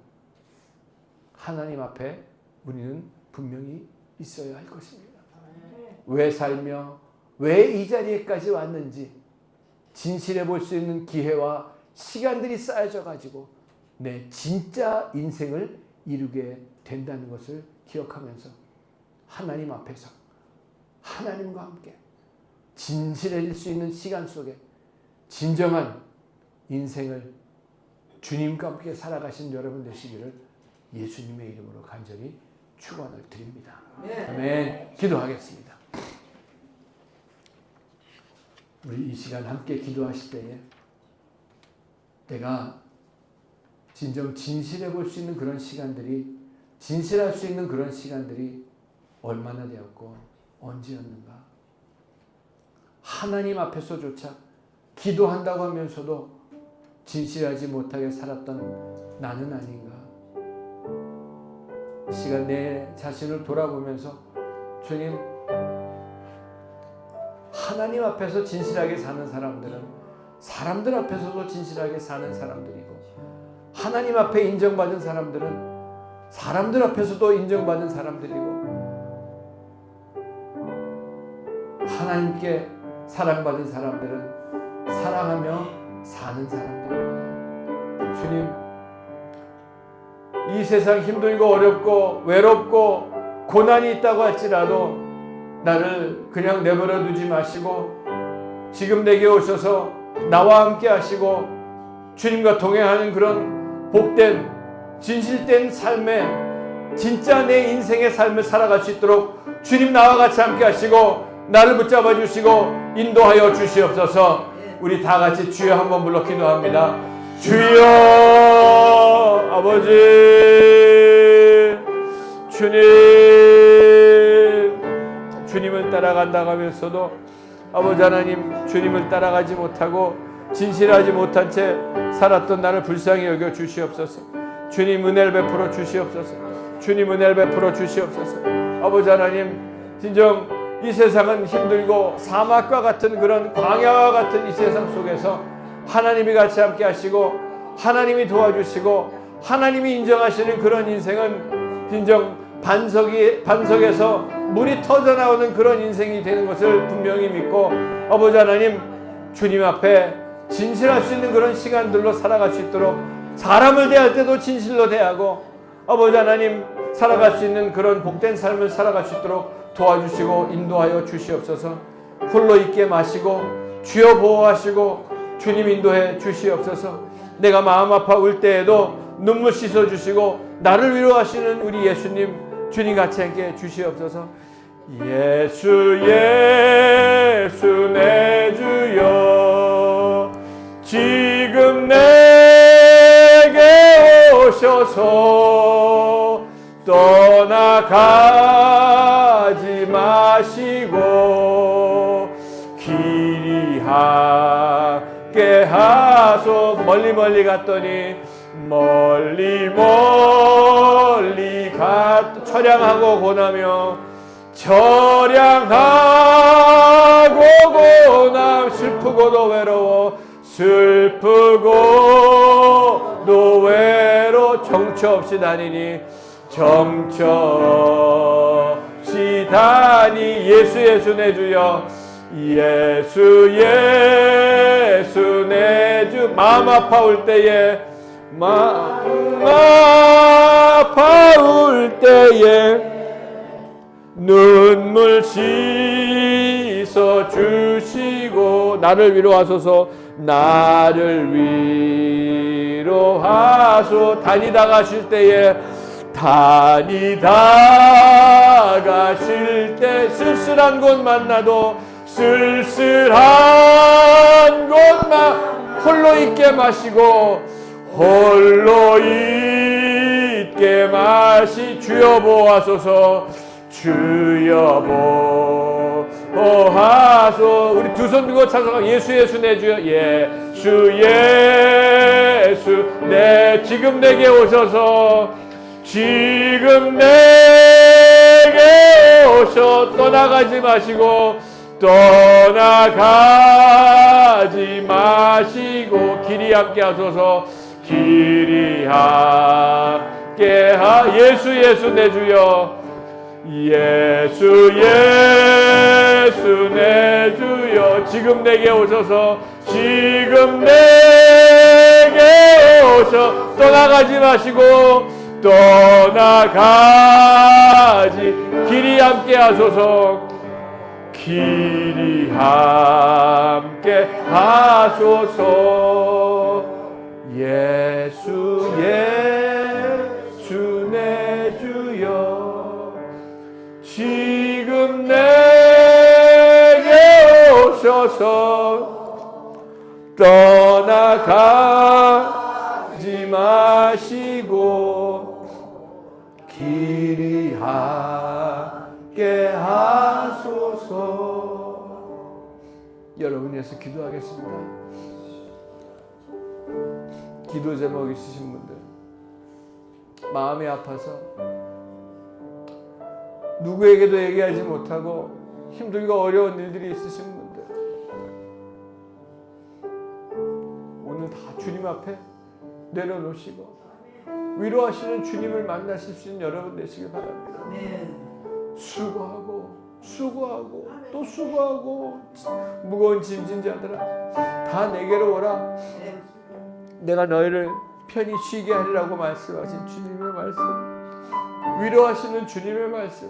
하나님 앞에 우리는 분명히 있어야 할 것입니다. 왜 살며 왜 이 자리에까지 왔는지 진실해 볼 수 있는 기회와 시간들이 쌓여져 가지고 내 진짜 인생을 이루게 된다는 것을 기억하면서 하나님 앞에서 하나님과 함께 진실해질 수 있는 시간 속에 진정한 인생을 주님과 함께 살아가신 여러분 되시기를 예수님의 이름으로 간절히 축원을 드립니다. 아멘. 기도하겠습니다. 우리 이 시간 함께 기도하실 때에 내가 진정 진실해 볼 수 있는 그런 시간들이, 진실할 수 있는 그런 시간들이 얼마나 되었고 언제였는가? 하나님 앞에서조차 기도한다고 하면서도 진실하지 못하게 살았던 나는 아닌가? 이 시간 내 자신을 돌아보면서 주님, 하나님 앞에서 진실하게 사는 사람들은 사람들 앞에서도 진실하게 사는 사람들이고, 하나님 앞에 인정받은 사람들은 사람들 앞에서도 인정받은 사람들이고, 하나님께 사랑받은 사람들은 사랑하며 사는 사람들입니다. 주님, 이 세상 힘들고 어렵고 외롭고 고난이 있다고 할지라도 나를 그냥 내버려 두지 마시고 지금 내게 오셔서 나와 함께 하시고 주님과 동행하는 그런 복된 진실된 삶에 진짜 내 인생의 삶을 살아갈 수 있도록 주님 나와 같이 함께 하시고 나를 붙잡아 주시고 인도하여 주시옵소서. 우리 다 같이 주여 한번 불러 기도합니다. 주여, 아버지, 주님을 따라간다고 하면서도 아버지 하나님, 주님을 따라가지 못하고 진실하지 못한 채 살았던 나를 불쌍히 여겨 주시옵소서. 주님 은혜를 베풀어 주시옵소서. 주님 은혜를 베풀어 주시옵소서. 아버지 하나님, 진정 이 세상은 힘들고 사막과 같은 그런 광야와 같은 이 세상 속에서 하나님이 같이 함께 하시고 하나님이 도와주시고 하나님이 인정하시는 그런 인생은 진정 반석에서 물이 터져나오는 그런 인생이 되는 것을 분명히 믿고, 아버지 하나님, 주님 앞에 진실할 수 있는 그런 시간들로 살아갈 수 있도록 사람을 대할 때도 진실로 대하고, 아버지 하나님, 살아갈 수 있는 그런 복된 삶을 살아갈 수 있도록 도와주시고 인도하여 주시옵소서. 홀로 있게 마시고 주여 보호하시고 주님 인도해 주시옵소서. 내가 마음 아파올 때에도 눈물 씻어 주시고 나를 위로하시는 우리 예수님 주님 같이 함께 주시옵소서. 예수 예수 내 주여 지금 내게 오셔서 떠나가지 마시고 길이 함께 하소. 멀리 갔더니 멀리 처량하고 고나며 처량하고 고남 슬프고도 외로워 슬프고도 외로 정처 없이 다니니 정처 없이 다니 예수 예수 내 주여 예수 예수 내 주 마음 아파올 때에 마음 아파올 때에 눈물 씻어 주시고 나를 위로하소서 나를 위로하소. 다니다 가실 때에 다니다 가실 때 쓸쓸한 곳 만나도 쓸쓸한 곳만 홀로 있게 마시고 홀로 있게 마시 주여 보호하소서 주여 보호하소. 우리 두 손 들고 찬송하고 예수 예수 내 주여 예수 예수 내 지금 내게 오셔서 지금 내게 오셔 떠나가지 마시고 떠나가지 마시고 길이 함께 하소서 길이 함께 하 예수 예수 내 주여 예수 예수 내 주여 지금 내게 오셔서 지금 내게 오셔 떠나가지 마시고 떠나가지 길이 함께 하소서 길이 함께 하소서 예수 예수 내 주여 지금 내게 오셔서 떠나가지 마시고 길이 함께 하소서. 여러분 위해서 기도하겠습니다. 기도 제목 있으신 분들 마음이 아파서 누구에게도 얘기하지 못하고 힘들고 어려운 일들이 있으신 분들 오늘 다 주님 앞에 내려놓으시고 위로하시는 주님을 만나실 수 있는 여러분 되시길 바랍니다. 수고하고 또 수고하고 무거운 짐진 자들아 다 내게로 오라. 내가 너희를 편히 쉬게 하리라고 말씀하신 주님의 말씀, 위로하시는 주님의 말씀,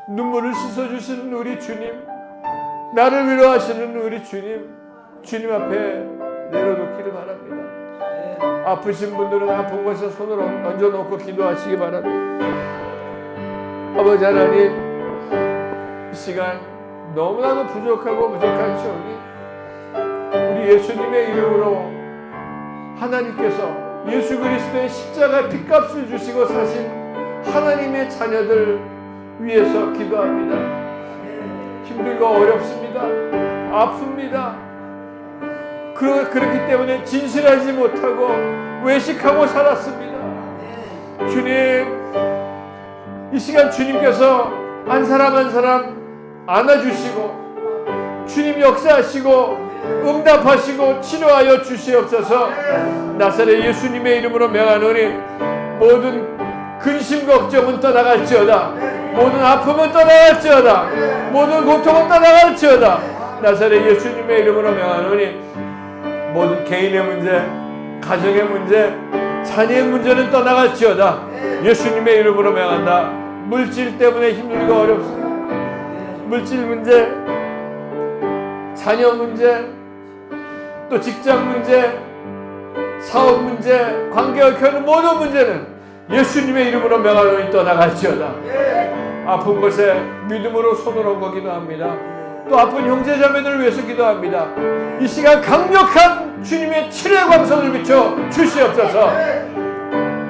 눈물을 씻어주시는 우리 주님, 나를 위로하시는 우리 주님, 주님 앞에 내려놓기를 바랍니다. 아프신 분들은 아픈 곳에 손을 얹어놓고 기도하시기 바랍니다. 아버지 하나님, 이 시간 너무나도 부족한 처음이 우리 예수님의 이름으로 하나님께서 예수 그리스도의 십자가 핏값을 주시고 사신 하나님의 자녀들 위해서 기도합니다. 힘들고 어렵습니다. 아픕니다. 그렇기 때문에 진실하지 못하고 외식하고 살았습니다. 주님, 이 시간 주님께서 한 사람 한 사람 안아주시고 주님 역사하시고 응답하시고 치료하여 주시옵소서. 나사렛 예수님의 이름으로 명하노니 모든 근심 걱정은 떠나갈지어다. 모든 아픔은 떠나갈지어다. 모든 고통은 떠나갈지어다. 나사렛 예수님의 이름으로 명하노니 모든 개인의 문제, 가정의 문제, 자녀의 문제는 떠나갈지어다. 예수님의 이름으로 명한다. 물질 때문에 힘들고 어렵습니다. 물질 문제, 자녀 문제, 또 직장 문제, 사업 문제, 관계와 켜는 모든 문제는 예수님의 이름으로 명하노니 떠나갈지어다. 아픈 곳에 믿음으로 손을 얹고 기도합니다. 또 아픈 형제자매들을 위해서 기도합니다. 이 시간 강력한 주님의 치료의 광선을 비춰 주시옵소서.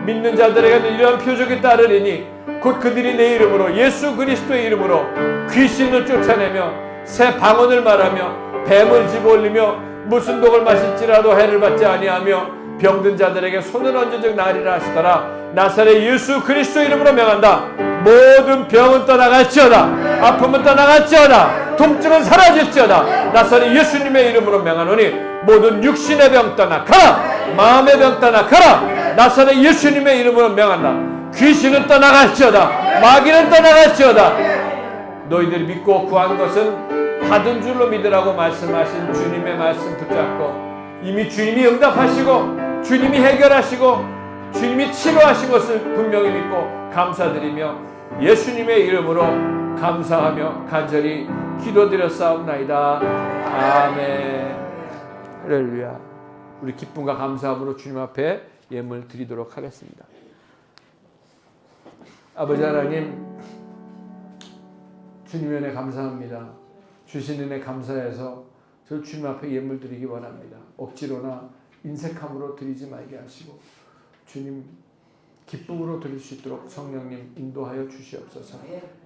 믿는 자들에게는 이러한 표적이 따르리니 곧 그들이 내 이름으로, 예수 그리스도의 이름으로 귀신을 쫓아내며 새 방언을 말하며 뱀을 집어올리며 무슨 독을 마실지라도 해를 받지 아니하며 병든 자들에게 손을 얹어적 나으리라 하시더라. 나사렛 예수 그리스도 이름으로 명한다. 모든 병은 떠나갈지어다. 아픔은 떠나갈지어다. 통증은 사라질지어다. 나사렛 예수님의 이름으로 명하노니 모든 육신의 병 떠나 가라. 마음의 병 떠나 가라. 나사렛 예수님의 이름으로 명한다. 귀신은 떠나갈지어다. 마귀는 떠나갈지어다. 너희들이 믿고 구한 것은 받은 줄로 믿으라고 말씀하신 주님의 말씀 붙잡고 이미 주님이 응답하시고 주님이 해결하시고 주님이 치료하신 것을 분명히 믿고 감사드리며 예수님의 이름으로 감사하며 간절히 기도드렸사옵나이다. 아멘. 할렐루야. 우리 기쁨과 감사함으로 주님 앞에 예물 드리도록 하겠습니다. 아버지 하나님, 주님의 은혜 감사합니다. 주신 은혜 감사해서 저 주님 앞에 예물 드리기 원합니다. 억지로나 인색함으로 드리지 말게 하시고 주님 기쁨으로 드릴 수 있도록 성령님 인도하여 주시옵소서.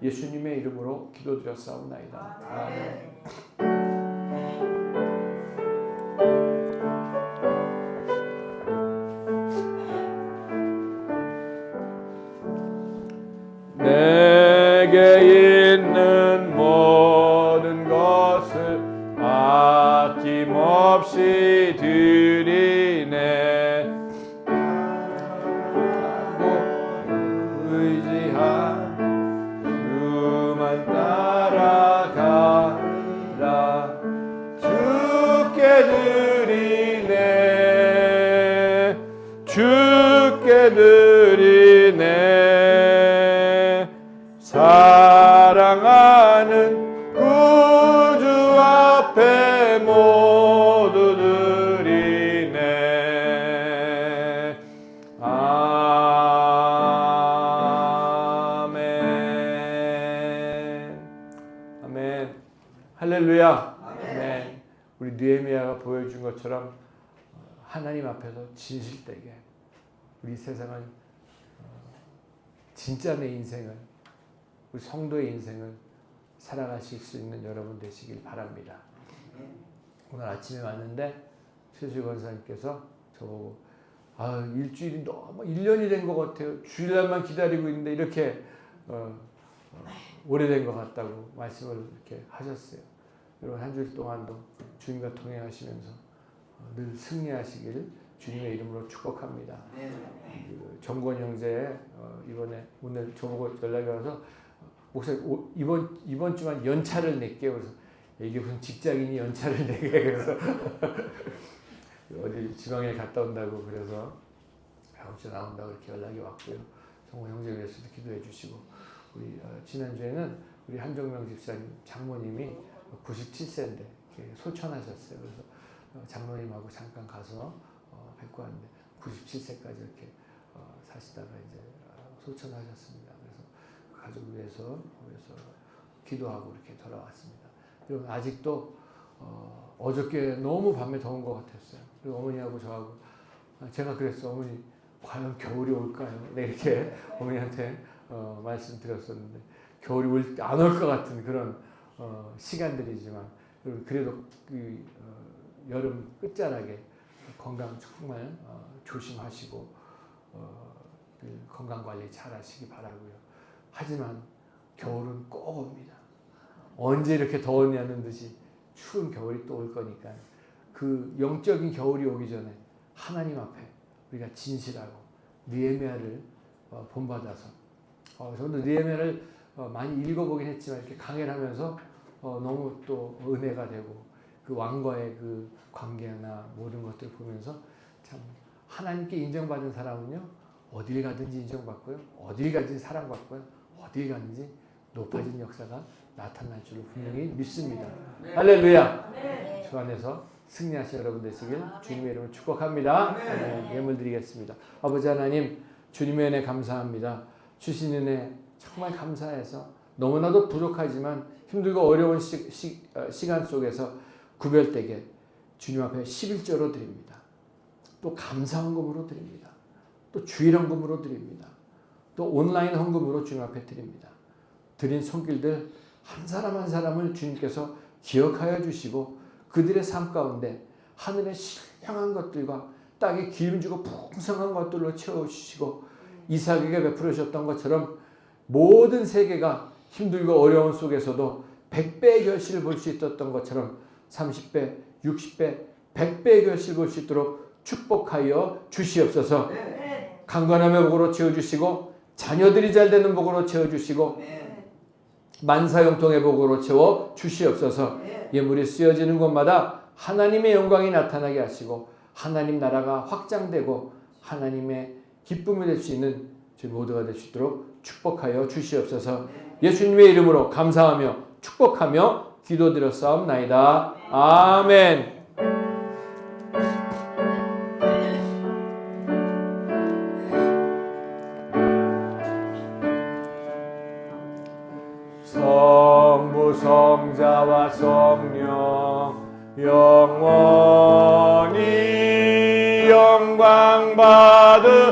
예수님의 이름으로 기도드렸사옵나이다. 아멘. 내게 있는 모든 것을 아낌없이 드리네. 의지한 주만 따라가라. 주께 드리네. 주께 드리네. 사랑하는 구주 앞에 모두 드리네. 아멘. 아멘. 할렐루야. 아멘. 우리 느헤미야가 보여준 것처럼 하나님 앞에서 진실되게 우리 세상을 진짜 내 인생을, 우리 성도의 인생을 살아가실 수 있는 여러분 되시길 바랍니다. 오늘 아침에 왔는데 최수희 권사님께서 저보고 일주일이 너무 1년이 된 것 같아요. 주일날만 기다리고 있는데 이렇게 오래된 것 같다고 말씀을 이렇게 하셨어요. 여러분 한 주일 동안도 주님과 동행하시면서 늘 승리하시길 주님의 이름으로 축복합니다. 정권 형제 이번에 오늘 저보고 연락이 와서 목사님 이번 주만 연차를 낼게요. 그래서 이게 무슨 직장인이 연차를 내게 그래서 어디 지방에 갔다 온다고 그래서 다음 주에 나온다고 이렇게 연락이 왔고요. 정권 형제 위해서도 기도해 주시고 우리 지난주에는 우리 한정명 집사님 장모님이 97세인데 소천하셨어요. 그래서 장모님하고 잠깐 가서 뵙고 왔는데 97세까지 이렇게 사시다가 이제 소천하셨습니다. 그래서 가족 위해서 기도하고 이렇게 돌아왔습니다. 여러분 아직도 어저께 너무 밤에 더운 것 같았어요. 그리고 어머니하고 저하고 제가 그랬어. 어머니 과연 겨울이 올까요? 네, 이렇게 어머니한테 말씀드렸었는데 겨울이 안 올 것 같은 그런 시간들이지만 그래도 그 여름 끝자락에 건강 정말 조심하시고 그 건강 관리 잘 하시기 바라고요. 하지만 겨울은 꼭 옵니다. 언제 이렇게 더웠냐는 듯이 추운 겨울이 또 올 거니까 그 영적인 겨울이 오기 전에 하나님 앞에 우리가 진실하고 느헤미야를 본받아서 저도 느헤미야를 많이 읽어보긴 했지만 이렇게 강해를 하면서 너무 또 은혜가 되고 그 왕과의 그 관계나 모든 것들을 보면서 참 하나님께 인정받은 사람은요 어딜 가든지 인정받고요 어딜 가든지 사랑받고요 어딜 가든지 높아진 역사가 나타날 줄을 분명히 믿습니다. 할렐루야. 네. 주 안에서 승리하신 여러분 되시길 주님의 이름으로 축복합니다. 예물 드리겠습니다. 아버지 하나님, 주님의 은혜 감사합니다. 주신 은혜 정말 감사해서 너무나도 부족하지만 힘들고 어려운 시간 속에서 구별되게 주님 앞에 11조로 드립니다. 또 감사헌금으로 드립니다. 또 주일헌금으로 드립니다. 또 온라인 헌금으로 주님 앞에 드립니다. 드린 손길들 한 사람 한 사람을 주님께서 기억하여 주시고 그들의 삶 가운데 하늘의 신령한 것들과 땅에 기름 주고 풍성한 것들로 채워주시고 이삭에게 베풀어 주셨던 것처럼 모든 세계가 힘들고 어려운 속에서도 100배의 결실을 볼 수 있었던 것처럼 30배, 60배, 100배의 결실을 볼 수 있도록 축복하여 주시옵소서. 강건함의 복으로 채워주시고 자녀들이 잘 되는 복으로 채워주시고 만사형통의 복으로 채워 주시옵소서. 예물이 쓰여지는 곳마다 하나님의 영광이 나타나게 하시고 하나님 나라가 확장되고 하나님의 기쁨이 될 수 있는 저희 모두가 될 수 있도록 축복하여 주시옵소서. 예수님의 이름으로 감사하며 축복하며 기도드렸사옵나이다. 아멘. 성부 성자와 성령 영원히 영광 받으옵소서.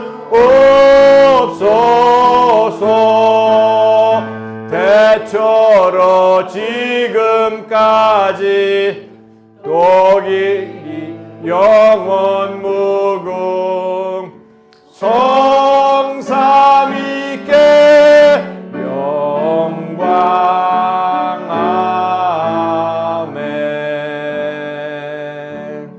대처로 지금까지 독일이 영원 무궁 성삼위께 영광. 아멘.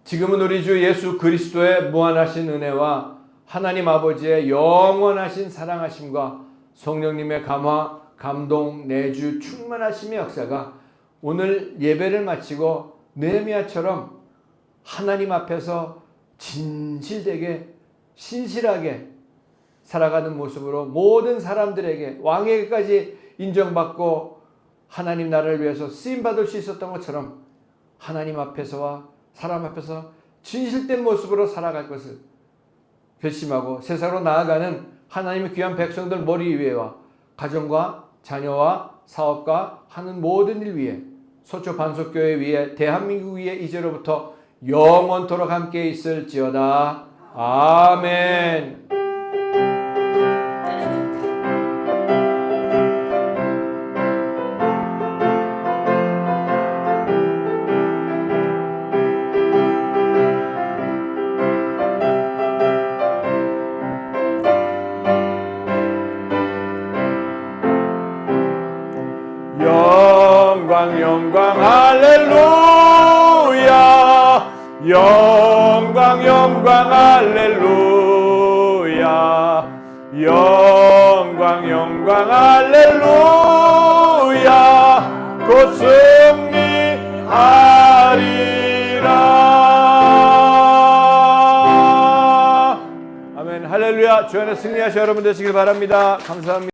지금은 우리 주 예수 그리스도의 무한하신 은혜와 하나님 아버지의 영원하신 사랑하심과 성령님의 감화, 감동, 내주, 충만하심의 역사가 오늘 예배를 마치고 느헤미야처럼 하나님 앞에서 진실되게 신실하게 살아가는 모습으로 모든 사람들에게 왕에게까지 인정받고 하나님 나라를 위해서 쓰임받을 수 있었던 것처럼 하나님 앞에서와 사람 앞에서 진실된 모습으로 살아갈 것을 결심하고 세상으로 나아가는 하나님의 귀한 백성들 머리 위에와 가정과 자녀와 사업과 하는 모든 일 위에 소초 반석교회 위에 대한민국 위에 이제로부터 영원토록 함께 있을지어다. 아멘. 영광 할렐루야. 영광 할렐루야. 영광 할렐루야. 곧 승리하리라. 아멘. 할렐루야. 주 안에 승리하셔 여러분 되시길 바랍니다. 감사합니다.